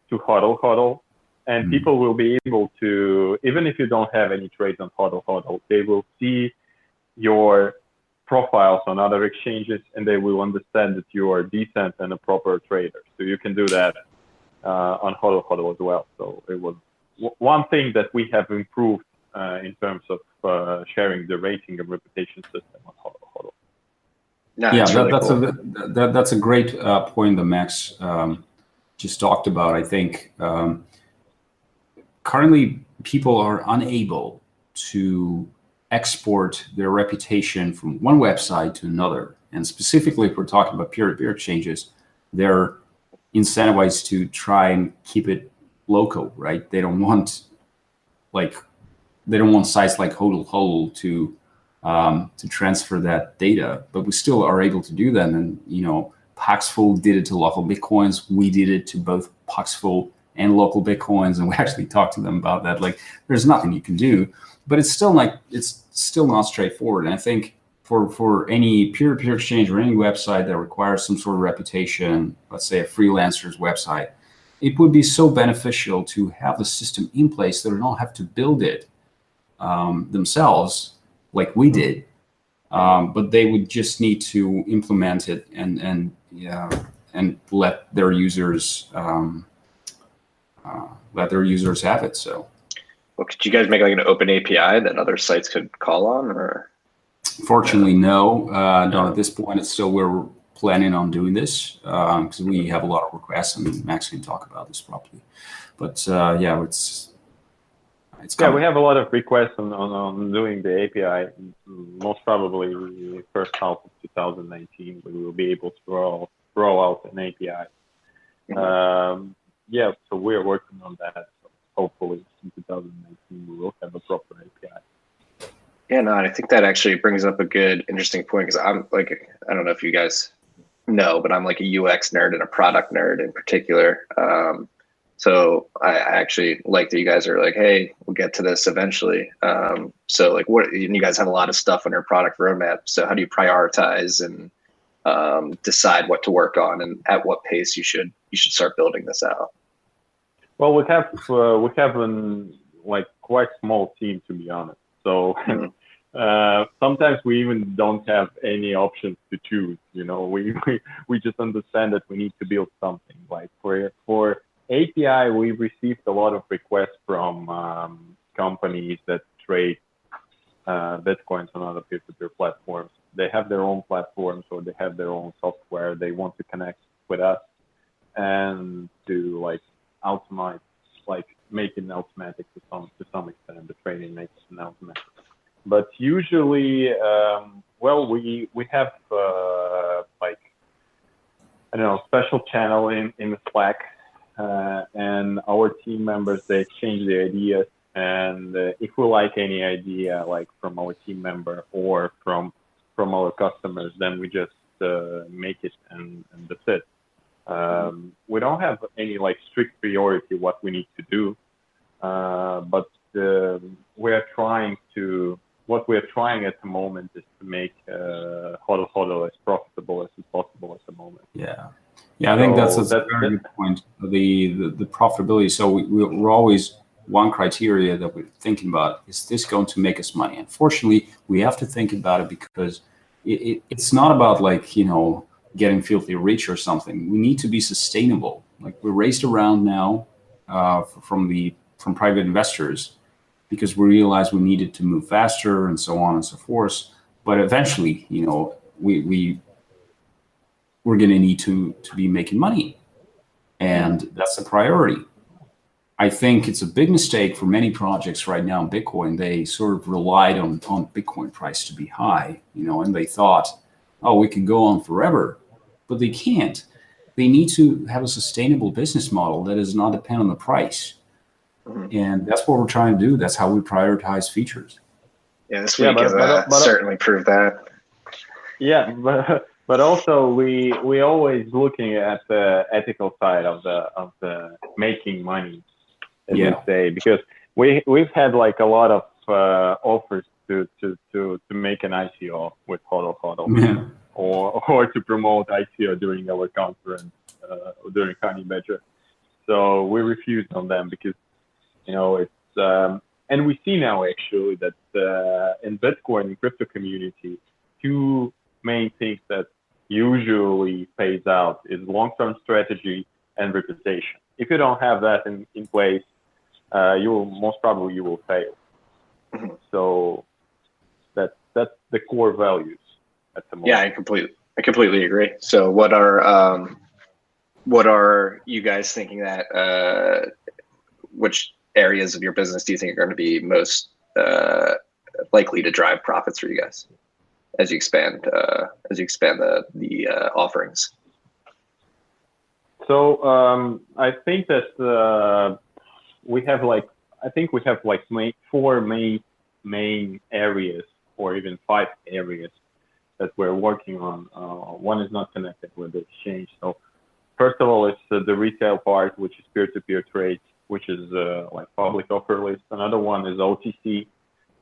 to Hodl Hodl, and people will be able to, even if you don't have any trades on Hodl Hodl, they will see your profiles on other exchanges, and they will understand that you are decent and a proper trader. So you can do that on Hodl Hodl as well. So it was one thing that we have improved in terms of sharing the rating and reputation system on Hodl Hodl. No, Yeah, really that's cool. that's a great point that Max just talked about. I think currently people are unable to export their reputation from one website to another. And specifically, if we're talking about peer-to-peer exchanges, they're incentivized to try and keep it local, right? They don't want sites like Hodl Hodl to transfer that data, but we still are able to do that. And Paxful did it to local Bitcoins. We did it to both Paxful and local Bitcoins, and we actually talked to them about that. Like, there's nothing you can do, but it's still not straightforward. And I think for any peer-to-peer exchange or any website that requires some sort of reputation, let's say a freelancer's website, it would be so beneficial to have the system in place that they don't have to build it themselves like we did, but they would just need to implement it and let their users have it. So, well, could you guys make like an open API that other sites could call on, or? Fortunately, no. Not at this point. It's still we're planning on doing this because we have a lot of requests, and Max can talk about this properly. But yeah, it's we have a lot of requests on doing the API. Most probably first half of 2019, we will be able to roll out an API. Yeah, so we're working on that. So hopefully in 2019 we will have a proper API. Yeah, no, and I think that actually brings up a good, interesting point, because I'm like, I don't know if you guys know, but I'm like a UX nerd and a product nerd in particular. So I actually like that you guys are like, hey, we'll get to this eventually. So like, you guys have a lot of stuff on your product roadmap. So how do you prioritize and decide what to work on, and at what pace you should start building this out? Well, we have an like quite small team, to be honest. So sometimes we even don't have any options to choose. We just understand that we need to build something. Like for API, we received a lot of requests from companies that trade Bitcoins on other peer-to-peer platforms. They have their own platforms, or they have their own software. They want to connect with us and to like automate, like make it automatic to some extent. The trading makes it automatic. But usually, we have like, I don't know, special channel in the Slack, and our team members, they exchange the ideas. And if we like any idea, like from our team member or from our customers, then we just make it, and that's it. We don't have any like strict priority what we need to do, but what we're trying at the moment is to make Hodl Hodl as profitable as possible at the moment. Yeah, I think that's a very good point. The profitability. So we're always, one criteria that we're thinking about, is this going to make us money? Unfortunately, we have to think about it because it's not about like, getting filthy rich or something. We need to be sustainable. Like we raised a round now from private investors because we realized we needed to move faster and so on and so forth. But eventually, we're going to need to be making money, and that's a priority. I think it's a big mistake for many projects right now in Bitcoin. They sort of relied on Bitcoin price to be high, and they thought, oh, we can go on forever, but they can't. They need to have a sustainable business model that does not depend on the price. And that's what we're trying to do. That's how we prioritize features. Yeah, this week has certainly proved that. Yeah, but also we always looking at the ethical side of the making money, as we say, because we've had like a lot of offers to make an ICO with Hodl Hodl, or to promote ICO during our conference during Honey Badger. So we refused on them because it's and we see now actually that in Bitcoin and crypto community, two main things that usually pays out is long-term strategy and reputation. If you don't have that in place, you will most probably fail. So that's the core values at the moment. Yeah, I completely agree. So what are you guys thinking that which areas of your business do you think are going to be most likely to drive profits for you guys as you expand the offerings? So I think that we have four main areas, or even 5 areas that we're working on. One is not connected with the exchange. So first of all, it's the retail part, which is peer-to-peer trades, which is like public offer list. Another one is OTC.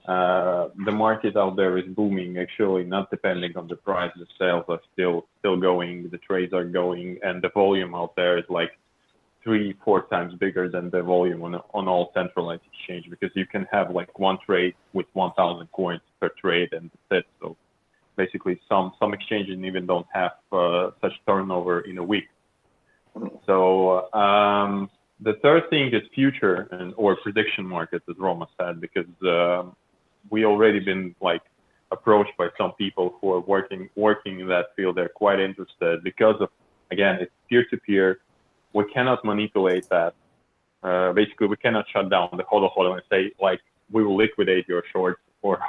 The market out there is booming, actually, not depending on the price. The sales are still going, the trades are going, and the volume out there is like 3-4 times bigger than the volume on all centralized exchange, because you can have like one trade with 1,000 coins per trade, and that's it. So basically, some exchanges even don't have such turnover in a week. So the third thing is future or prediction markets, as Roma said, because we already been like approached by some people who are working in that field. They're quite interested because of, again, it's peer-to-peer. We cannot manipulate that. Basically, we cannot shut down the Hodl Hodl and say like we will liquidate your shorts or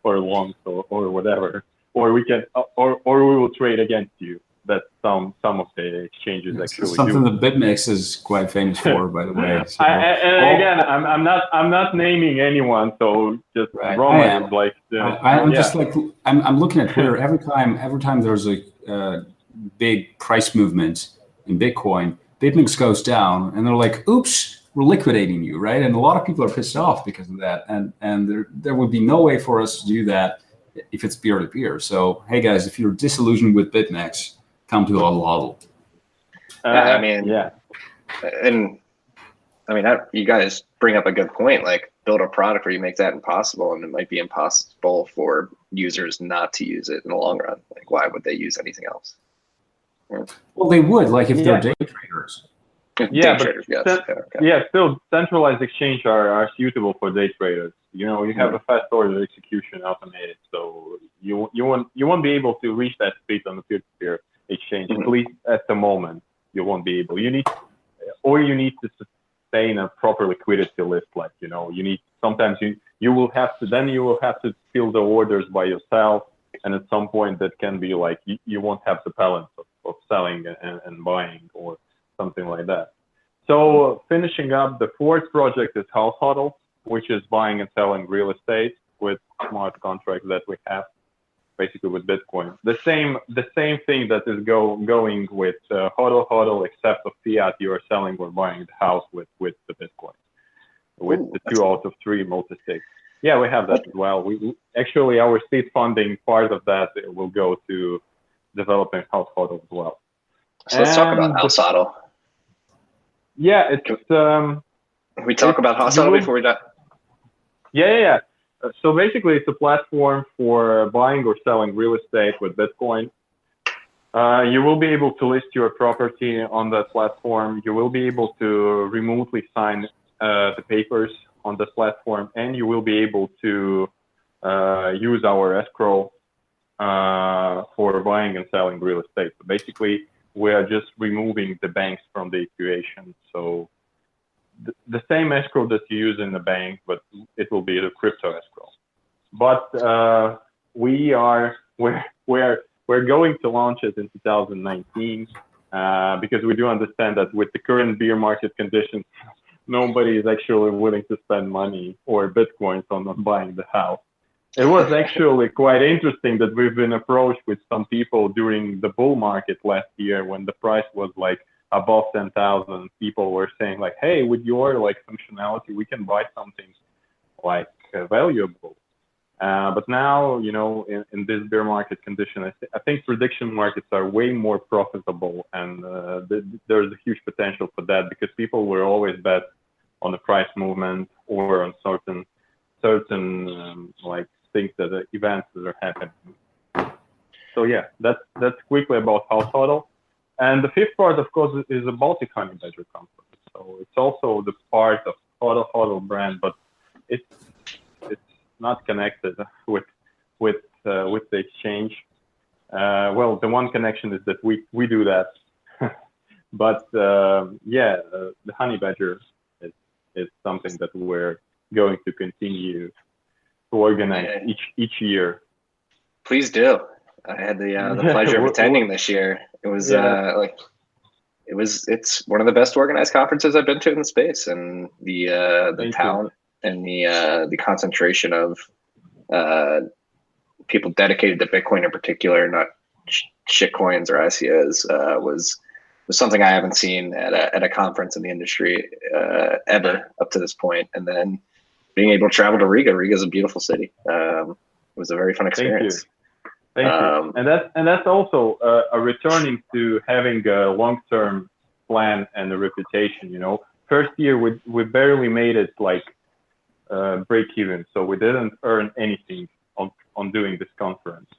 longs or whatever, or we can or we will trade against you. That some of the exchanges actually something do. that BitMEX is quite famous for, by the way. So, again, I'm not naming anyone, so just Roman is like. I'm just like I'm looking at Twitter every time there's a big price movement in Bitcoin, BitMEX goes down, and they're like, "Oops, we're liquidating you," right? And a lot of people are pissed off because of that, and there would be no way for us to do that if it's peer to peer. So hey guys, if you're disillusioned with BitMEX, come to Hodl Hodl. You guys bring up a good point. Like, build a product where you make that impossible, and it might be impossible for users not to use it in the long run. Like, why would they use anything else? Well, they would, like if they're day traders. Still centralized exchange are suitable for day traders. You have a fast order execution automated, so you won't be able to reach that speed on the peer-to-peer exchange. At least at the moment, you won't be able. You need to sustain a proper liquidity list. Like you need, sometimes you will have to fill the orders by yourself, and at some point that can be like you won't have the balance of selling and buying or something like that. So finishing up, the fourth project is Hodl Hodl, which is buying and selling real estate with smart contracts that we have, basically with Bitcoin. The same thing that is going with Hodl Hodl, except for fiat, you are selling or buying the house with the Bitcoin, with the 2 out of 3 multi-sig. Yeah, we have that as well. We actually, our seed funding, part of that will go to developing Hodl Hodl as well. So let's talk about House Hodl. Yeah, it's. Can we talk about House Hodl before we die? Yeah. So basically, it's a platform for buying or selling real estate with Bitcoin. You will be able to list your property on that platform. You will be able to remotely sign the papers on this platform, and you will be able to use our escrow for buying and selling real estate. So basically, we are just removing the banks from the equation. So the same escrow that you use in the bank, but it will be the crypto escrow. But we're going to launch it in 2019 because we do understand that with the current bear market conditions, nobody is actually willing to spend money or Bitcoins on buying the house. It was actually quite interesting that we've been approached with some people during the bull market last year when the price was like above 10,000. People were saying like, hey, with your like functionality, we can buy something like valuable. But now, you know, in this bear market condition, I think prediction markets are way more profitable, and there's a huge potential for that because people will always bet on the price movement or on certain like things that events that are happening. So yeah, that's quickly about Hodl Hodl. And the fifth part, of course, is the Baltic Honey Badger Conference. So it's also the part of Hodl Hodl brand, but it's not connected with the exchange. Well, the one connection is that we do that, but yeah, the Honey Badger is something that we're going to continue to organize each year. Please do. I had the pleasure of attending this year. It was it's one of the best organized conferences I've been to in the space, and the talent and the concentration of people dedicated to Bitcoin in particular, not shit coins or ICOs, was something I haven't seen at a conference in the industry ever up to this point. And then being able to travel to Riga. Riga is a beautiful city. It was a very fun experience. Thank you. And that's also a returning to having a long-term plan and a reputation. You know, first year we barely made it like break even, so we didn't earn anything on doing this conference.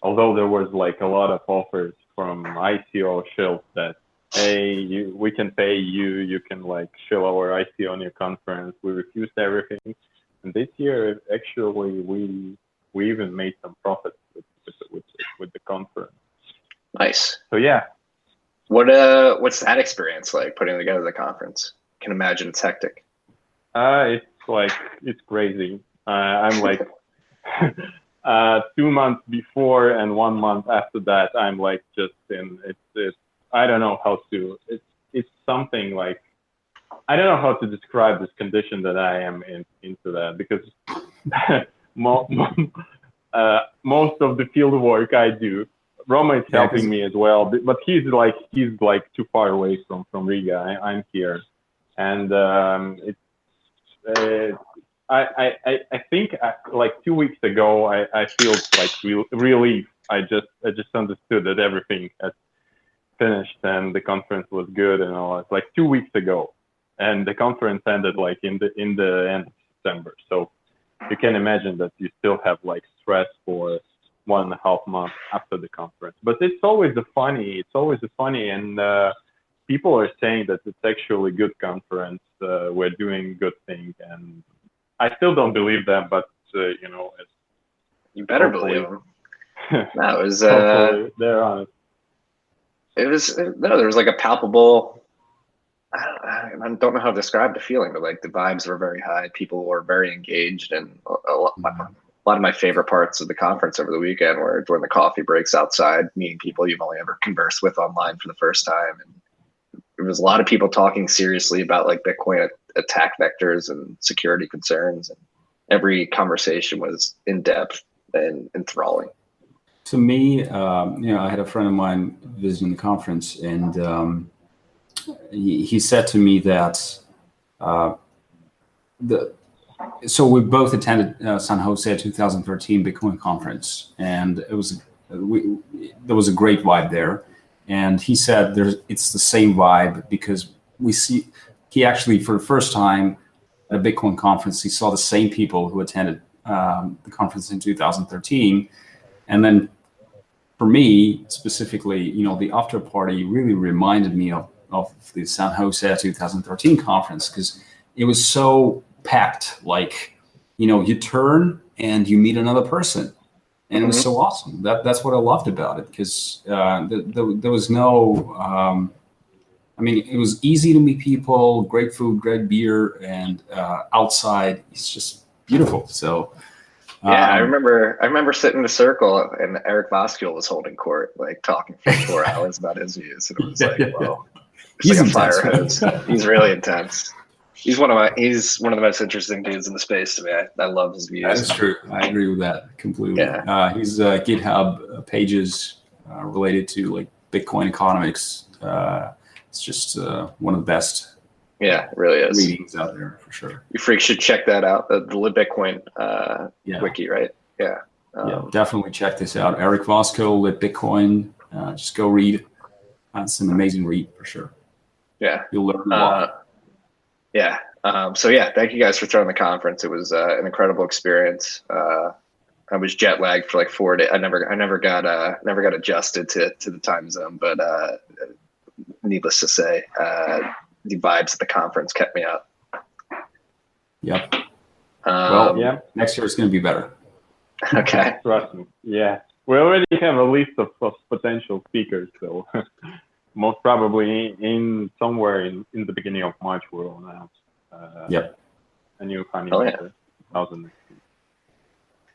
Although there was like a lot of offers from ICO shelves that, hey, we can pay you, you can like show our ICO on your conference. We refused everything, and this year actually we even made some profits with the conference. Nice. So yeah. What's that experience like, putting together the conference? I can imagine it's hectic. It's crazy. I'm like 2 months before and 1 month after that, I'm like just in it's I don't know how to it's something like I don't know how to describe this condition that I am into that, because most of the field work I do, Roma is helping me as well, but he's like too far away from Riga. I'm here, and I think like 2 weeks ago I feel like relief. I just understood that everything had finished and the conference was good and all. It's like 2 weeks ago, and the conference ended like in the end of September. So you can imagine that you still have like stress for 1.5 months after the conference. But it's always funny, and people are saying that it's actually a good conference. We're doing good things, and I still don't believe them, but you know, you better believe them. No, it was they're honest. There was like a palpable, I don't know how to describe the feeling, but like the vibes were very high. People were very engaged, and a lot of my favorite parts of the conference over the weekend were during the coffee breaks outside, meeting people you've only ever conversed with online for the first time. And there was a lot of people talking seriously about like Bitcoin attack vectors and security concerns, and every conversation was in depth and enthralling. To me, I had a friend of mine visiting the conference, and he said to me that so we both attended San Jose 2013 Bitcoin conference, and there was a great vibe there. And he said it's the same vibe because he actually, for the first time at a Bitcoin conference, he saw the same people who attended the conference in 2013, and then for me specifically, the after party really reminded me of the San Jose 2013 conference, because it was so packed. Like, you turn and you meet another person, and it was so awesome. That's what I loved about it, because there was no. It was easy to meet people, great food, great beer, and outside it's just beautiful. So. Yeah, I remember sitting in a circle and Eric Voskuil was holding court, like talking for 4 hours about his views, and it was like, whoa, he's like a intense, fire hose. He's really intense. He's one of the most interesting dudes in the space to me. I love his views. That's true. I agree with that completely. Yeah. His GitHub pages related to like Bitcoin economics. It's just one of the best. Yeah, it really is. Readings out there for sure. You freaks should check that out. The LibBitcoin wiki, right? Yeah. Definitely check this out. Eric Voskuil, LibBitcoin. Just go read. It's an amazing read for sure. Yeah. You'll learn a lot. Yeah. Thank you guys for throwing the conference. It was an incredible experience. I was jet lagged for like 4 days. I never got adjusted to the time zone, but needless to say, the vibes at the conference kept me up. Yep. Next year it's going to be better. Okay. Trust me. Yeah. We already have a list of potential speakers, so most probably somewhere in the beginning of March we'll announce a new honeymoon.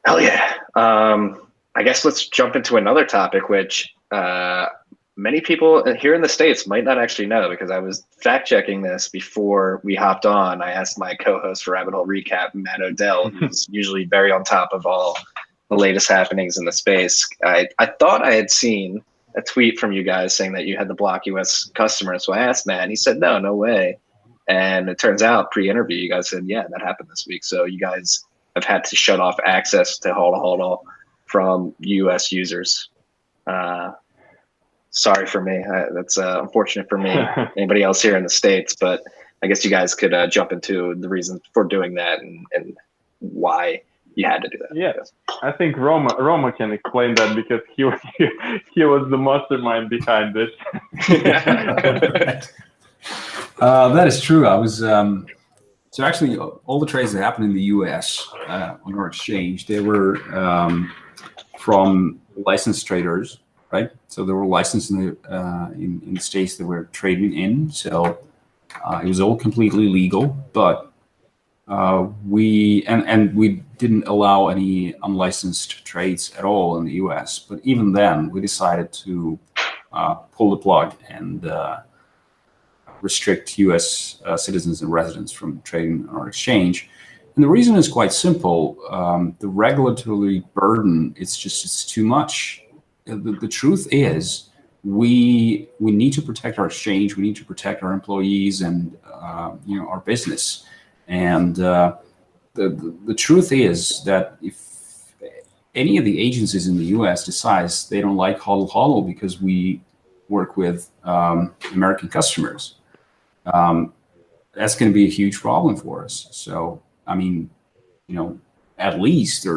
Hell yeah. I guess let's jump into another topic, which many people here in the States might not actually know, because I was fact checking this before we hopped on. I asked my co-host for Rabbit Hole Recap, Matt Odell, who's usually very on top of all the latest happenings in the space. I thought I had seen a tweet from you guys saying that you had to block US customers. So I asked Matt, and he said, no way. And it turns out pre-interview, you guys said, yeah, that happened this week. So you guys have had to shut off access to Hodl Hodl from US users. Sorry for me. That's unfortunate for me. Anybody else here in the States, but I guess you guys could jump into the reasons for doing that and why you had to do that. Yeah, I think Roma can explain that, because he was the mastermind behind this. That is true. I was so actually all the trades that happened in the U.S. On our exchange, they were from licensed traders. Right, so they were licensed in the states that we're trading in, so it was all completely legal. But we didn't allow any unlicensed trades at all in the U.S. But even then, we decided to pull the plug and restrict U.S. Citizens and residents from trading on our exchange. And the reason is quite simple: the regulatory burden. It's too much. The truth is, we need to protect our exchange. We need to protect our employees and our business. And the truth is that if any of the agencies in the U.S. decides they don't like Hodl Hodl because we work with American customers, that's going to be a huge problem for us. So at least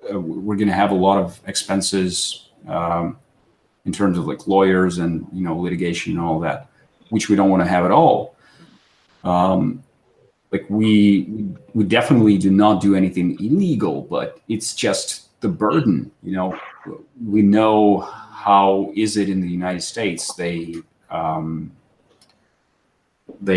we're going to have a lot of expenses in terms of like lawyers and litigation and all that, which we don't want to have at all. We definitely do not do anything illegal, but it's just the burden. We know how is it in the United States. They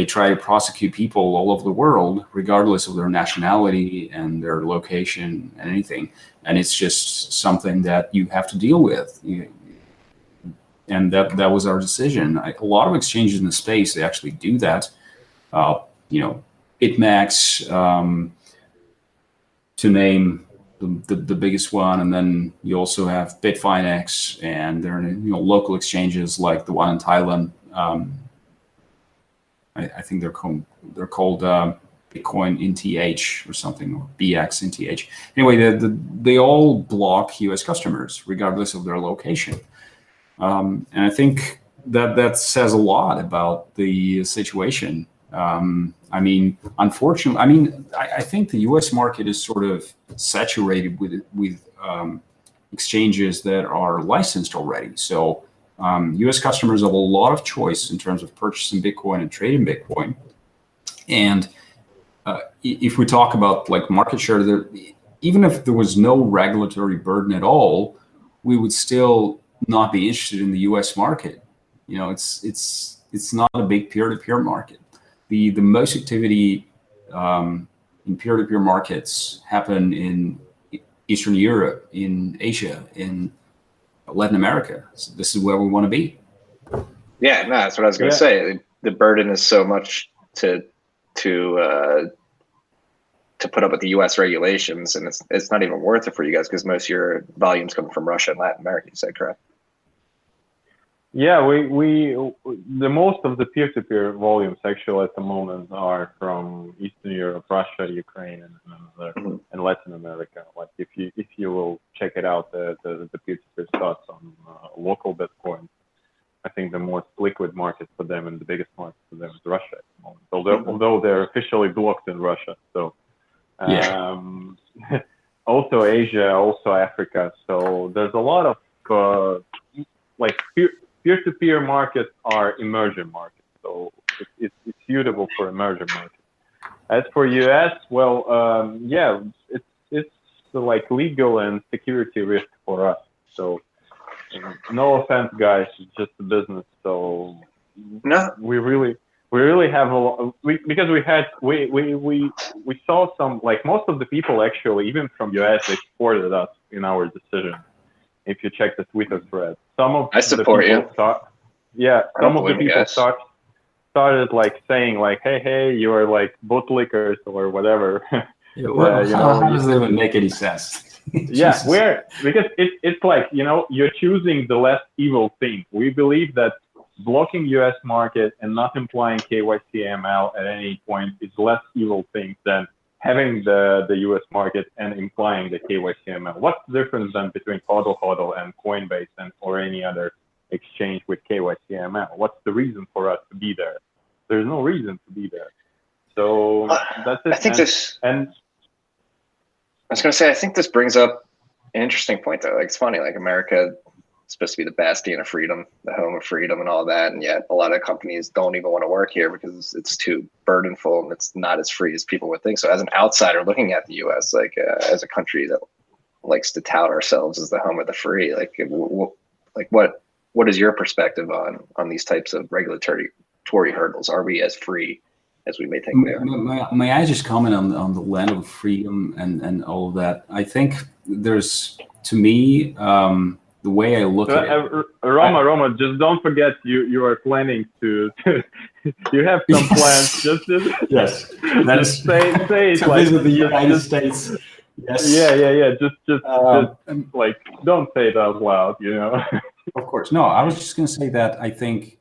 try to prosecute people all over the world, regardless of their nationality and their location and anything. And it's just something that you have to deal with. And that was our decision. A lot of exchanges in the space, they actually do that. BitMax, to name the biggest one. And then you also have Bitfinex, and there are local exchanges like the one in Thailand. I think they're called Bitcoin NTH or something, or BX NTH. Anyway, they all block U.S. customers regardless of their location, and I think that says a lot about the situation I mean, unfortunately, I mean, I think the U.S. market is sort of saturated with exchanges that are licensed already. So U.S. customers have a lot of choice in terms of purchasing Bitcoin and trading Bitcoin. And if we talk about like market share, even if there was no regulatory burden at all, we would still not be interested in the U.S. market. You know, it's not a big peer-to-peer market. The most activity in peer-to-peer markets happen in Eastern Europe, in Asia, in Latin America. So this is where we want to be. Yeah, no, that's what I was going to say. The burden is so much to put up with the U.S. regulations, and it's not even worth it for you guys because most of your volumes come from Russia and Latin America. You said correct? Yeah, the most of the peer-to-peer volumes actually at the moment are from Eastern Europe, Russia, Ukraine, and Latin America. Like if you will check it out, the peer-to-peer stats on local Bitcoin, I think the most liquid market for them and the biggest market for them is Russia at the moment. Although they're officially blocked in Russia, so also Asia, also Africa. So there's a lot of like peer-to-peer markets are emerging markets, so it's suitable for emerging markets. As for US, well, yeah, it's like legal and security risk for us. So no offense, guys, it's just a business. So no, we really have a lot because we saw some, like most of the people actually, even from US, they supported us in our decision. If you check the Twitter thread, some of I support the people some of the people started like saying like, hey, you are like bootlickers or whatever. How does that even make any sense? Yeah, because it's like, you know, you're choosing the less evil thing. We believe that blocking US market and not implying KYC/AML at any point is less evil thing than having the US market and implying the KYC/AML. What's the difference then between Hodl Hodl and Coinbase or any other exchange with KYC/AML? What's the reason for us to be there? There's no reason to be there. So that's it. I was going to say, I think this brings up an interesting point though. Like it's funny, like America is supposed to be the bastion of freedom, the home of freedom and all that. And yet a lot of companies don't even want to work here because it's too burdenful and it's not as free as people would think. So as an outsider looking at the US, like as a country that likes to tout ourselves as the home of the free, like what is your perspective on these types of regulatory hurdles? Are we as free as we may think we are? May I just comment on the land of freedom and all of that? I think there's, to me, the way I look at it. Roma, just don't forget you are planning to you have some plans. Just yes, that is say it to like visit the United States. Yes. Yeah. Just like don't say it out loud, you know. Of course, no. I was just going to say that I think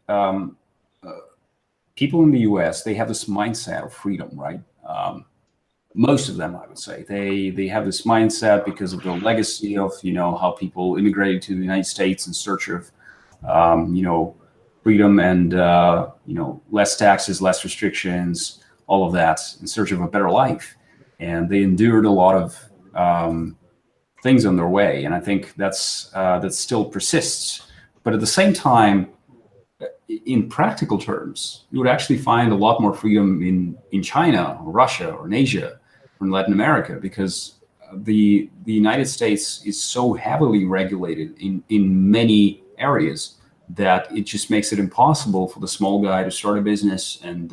people in the U.S. they have this mindset of freedom, right? Most of them, I would say, they have this mindset because of the legacy of how people immigrated to the United States in search of freedom and less taxes, less restrictions, all of that in search of a better life, and they endured a lot of things on their way, and I think that still persists. But at the same time, in practical terms, you would actually find a lot more freedom in China or Russia or in Asia or in Latin America, because the United States is so heavily regulated in many areas that it just makes it impossible for the small guy to start a business and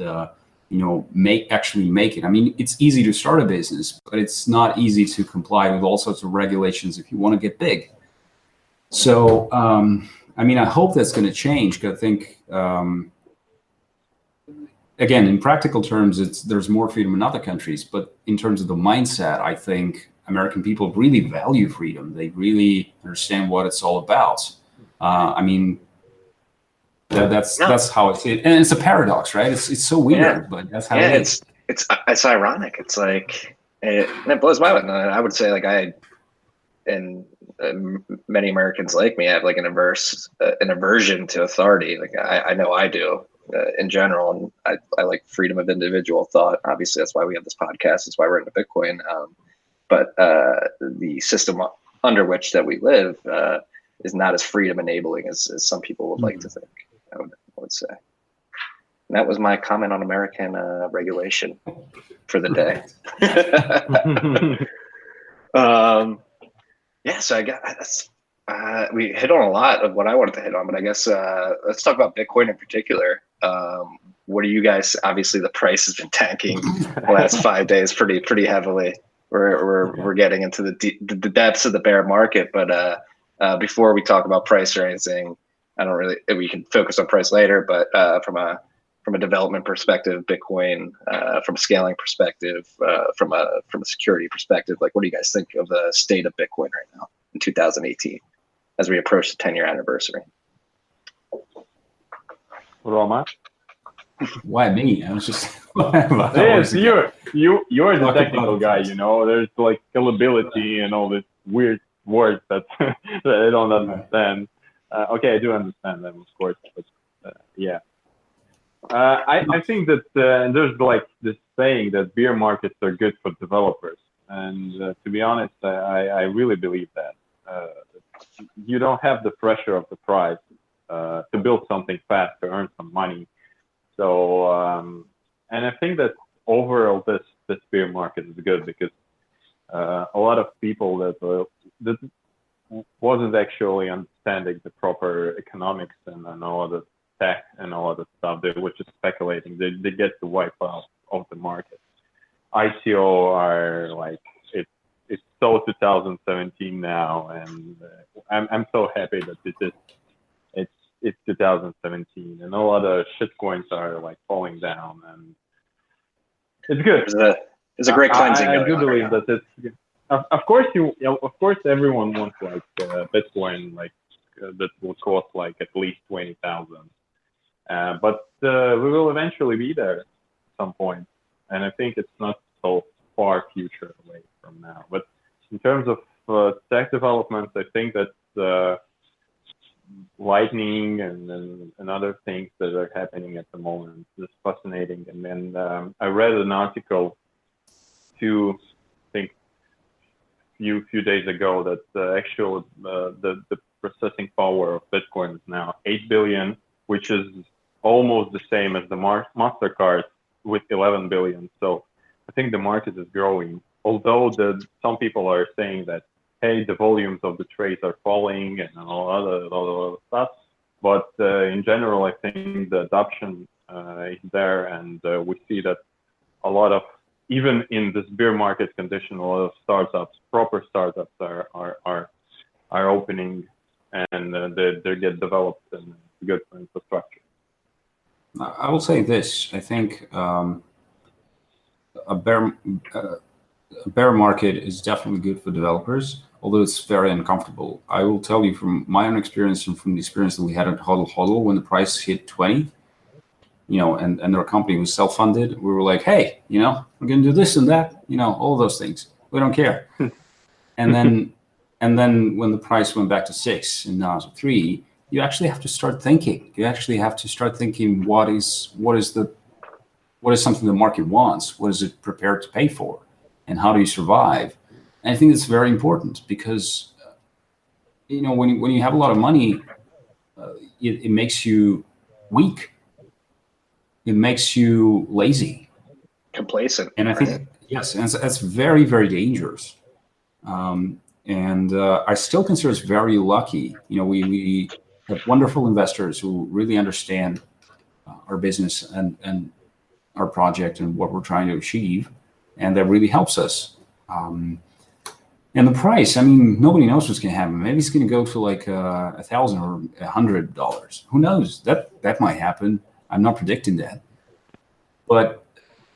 make it. I mean, it's easy to start a business, but it's not easy to comply with all sorts of regulations if you want to get big. So I mean, I hope that's going to change, because I think, again, in practical terms, there's more freedom in other countries. But in terms of the mindset, I think American people really value freedom. They really understand what it's all about. I mean, that's how I see it. And it's a paradox, right? It's so weird, but that's how it is. It's ironic. It's like, it blows my mind. I would say, like, and many Americans like me have like an aversion to authority. Like I know I do. in general, and I like freedom of individual thought. Obviously, that's why we have this podcast. That's why we're into Bitcoin. But the system under which that we live is not as freedom enabling as some people would like to think. I would say. And that was my comment on American regulation for the day. Yeah, so I guess we hit on a lot of what I wanted to hit on, but I guess let's talk about Bitcoin in particular. What are you guys? Obviously, the price has been tanking the last 5 days pretty heavily. We're getting into the depths of the bear market, but before we talk about price or anything, we can focus on price later, but from a development perspective, Bitcoin, from a scaling perspective, from a security perspective, like what do you guys think of the state of Bitcoin right now in 2018 as we approach the 10-year anniversary? What about Max? Why me? I was just. Yes, you're the technical guy. You know, there's like scalability and all these weird words that that I don't understand. Okay, I do understand them, of course, but yeah. I think that there's like this saying that bear markets are good for developers, and to be honest, I really believe that. You don't have the pressure of the price to build something fast, to earn some money. So, and I think that overall this bear market is good because a lot of people that wasn't actually understanding the proper economics and all of the tech and all of the stuff, they were just speculating. They get to wipe out of the market. ICO are like it's so 2017 now, and I'm so happy that it's 2017, and all other shitcoins are like falling down, and it's good. It's a great cleansing. I do believe that it's. Of course, everyone wants like Bitcoin, like that will cost like at least 20,000. But we will eventually be there at some point, and I think it's not so far future away from now. But in terms of tech development, I think that Lightning and other things that are happening at the moment is fascinating. And then I read an article I think few days ago that the processing power of Bitcoin is now 8 billion, which is almost the same as the MasterCard with 11 billion. So I think the market is growing, although some people are saying that, hey, the volumes of the trades are falling and all other stuff. But in general, I think the adoption is there, and we see that a lot of, even in this bear market condition, a lot of startups, proper startups are opening, and they get developed and good for infrastructure. I will say this. I think a bear market is definitely good for developers, although it's very uncomfortable. I will tell you from my own experience and from the experience that we had at Hodl Hodl when the price hit 20, and our company was self-funded. We were like, hey, we're going to do this and that, all those things. We don't care. and then when the price went back to 6 and now it's 3, you actually have to start thinking. You actually have to start thinking what is something the market wants? What is it prepared to pay for? And how do you survive? And I think it's very important because, when you have a lot of money, it makes you weak. It makes you lazy, complacent, and I think yes, and that's very, very dangerous. And I still consider us very lucky. We have wonderful investors who really understand our business and our project and what we're trying to achieve, and that really helps us. And the price, nobody knows what's going to happen. Maybe it's going to go to like $1,000 or $100. Who knows? That might happen. I'm not predicting that. But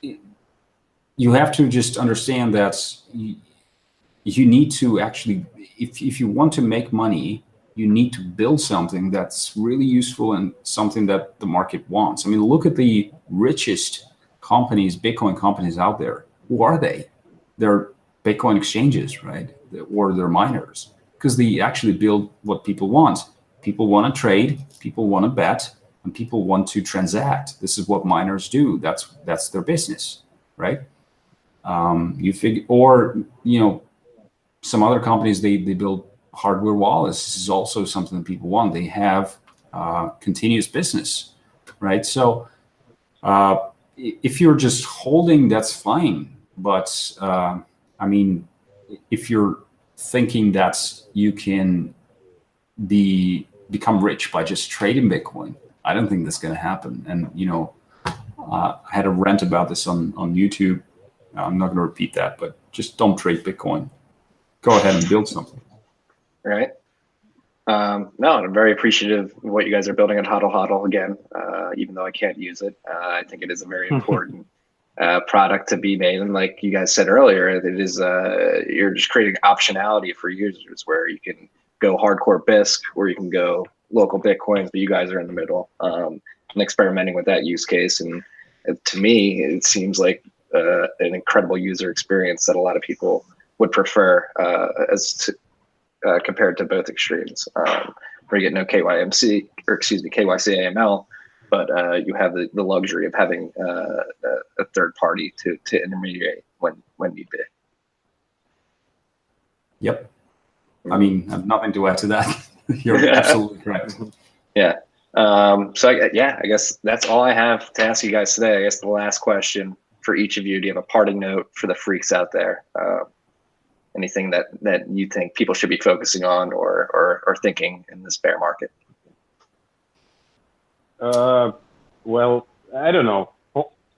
you have to just understand that you need to actually, if you want to make money, you need to build something that's really useful and something that the market wants. Look at the richest companies, Bitcoin companies out there. Who are they? They're Bitcoin exchanges, right? Or they're miners, because they actually build what people want. People want to trade. People want to bet. and people want to transact. This is what miners do. That's their business, right? You figure, or some other companies they build hardware wallets. This is also something that people want. They have continuous business, right? So if you're just holding, that's fine. But if you're thinking that you can become rich by just trading Bitcoin, I don't think that's going to happen. And I had a rant about this on YouTube. I'm not going to repeat that, but just don't trade Bitcoin. Go ahead and build something. Right. No, I'm very appreciative of what you guys are building at Hodl Hodl again, even though I can't use it. I think it is a very important product to be made. And like you guys said earlier, it is you're just creating optionality for users where you can go hardcore BISC or you can go local Bitcoins, but you guys are in the middle and experimenting with that use case. And to me, it seems like an incredible user experience that a lot of people would prefer compared to both extremes, where you get no KYC AML, but you have the luxury of having a third party to intermediate when need be. Yep. I have nothing to add to that. You're absolutely correct. Yeah. I guess that's all I have to ask you guys today. I guess the last question for each of you, do you have a parting note for the freaks out there? Anything that you think people should be focusing on or thinking in this bear market? Well, I don't know.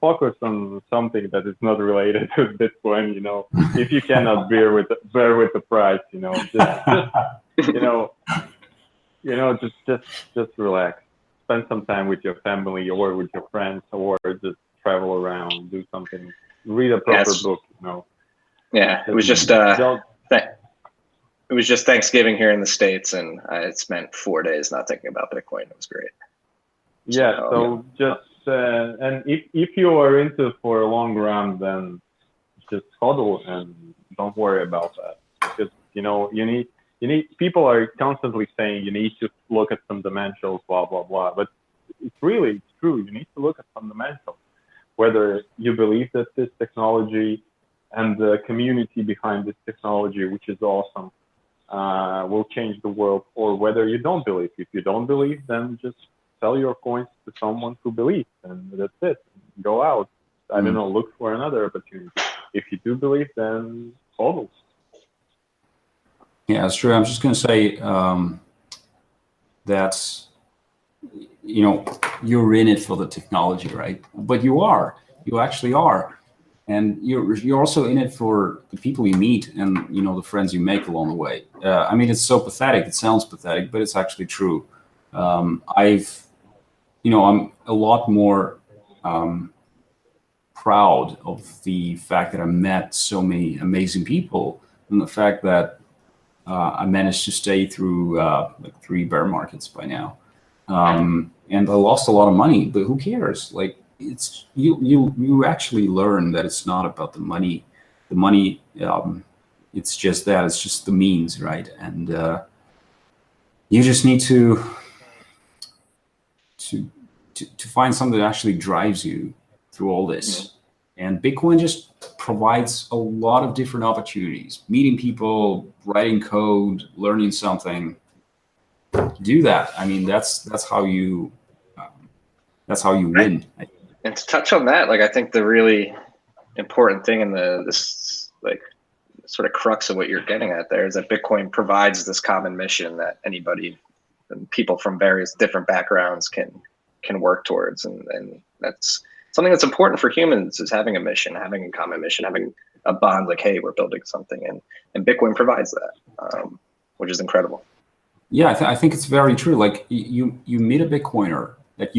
Focus on something that is not related to Bitcoin. If you cannot bear with the price, just relax. Spend some time with your family or with your friends, or just travel around, do something, read a proper book. Yeah, it was just it was just Thanksgiving here in the States, and I spent 4 days not thinking about Bitcoin. It was great. And if you are into for a long run, then just hodl and don't worry about that, because you need people are constantly saying you need to look at fundamentals, blah blah blah, but it's true. You need to look at fundamentals, whether you believe that this technology and the community behind this technology, which is awesome, will change the world, or whether you don't believe. If you don't believe, then just sell your coins to someone who believes, and that's it. Go out. I don't know, look for another opportunity. If you do believe, then hodl. Yeah, that's true. I'm just going to say that, you're in it for the technology, right? But you actually are. And you're also in it for the people you meet and, the friends you make along the way. It's so pathetic. It sounds pathetic, but it's actually true. I'm a lot more proud of the fact that I met so many amazing people than the fact that I managed to stay through 3 bear markets by now. And I lost a lot of money, but who cares? It's you actually learn that it's not about the money. The money, it's just that. It's just the means, right? And you just need to find something that actually drives you through all this. And Bitcoin just provides a lot of different opportunities. Meeting people, writing code, learning something. Do that. That's how you win. And to touch on that, I think the really important thing in this sort of crux of what you're getting at there is that Bitcoin provides this common mission that anybody and people from various different backgrounds can work towards, and that's something that's important for humans, is having a mission, having a common mission, having a bond, hey, we're building something, and Bitcoin provides that, which is incredible. Yeah, I think it's very true. You meet a Bitcoiner that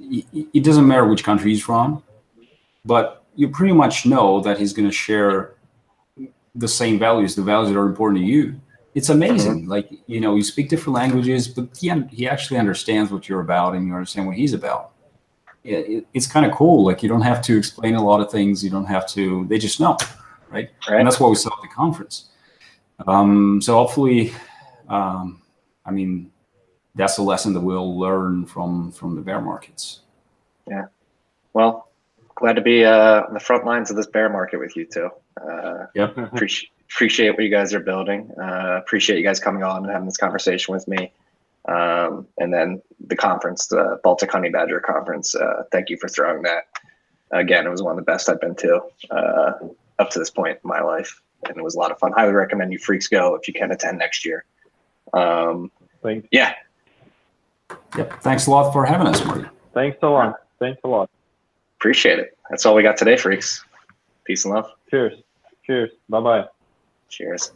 it doesn't matter which country he's from, but you pretty much know that he's going to share the same values, the values that are important to you. It's amazing. You speak different languages, but he actually understands what you're about, and you understand what he's about. It's kind of cool. You don't have to explain a lot of things. You don't have to. They just know, right? And that's what we saw at the conference. So hopefully, that's a lesson that we'll learn from the bear markets. Yeah. Well, glad to be on the front lines of this bear market with you two. Yep. Appreciate what you guys are building. Appreciate you guys coming on and having this conversation with me. And then the conference, the Baltic Honey Badger Conference. Thank you for throwing that. Again, it was one of the best I've been to up to this point in my life, and it was a lot of fun. Highly recommend you freaks go if you can attend next year. Thanks. Yeah. Yep. Thanks a lot for having us, Marty. Thanks a lot. Thanks a lot. Appreciate it. That's all we got today, freaks. Peace and love. Cheers. Cheers. Bye-bye. Cheers.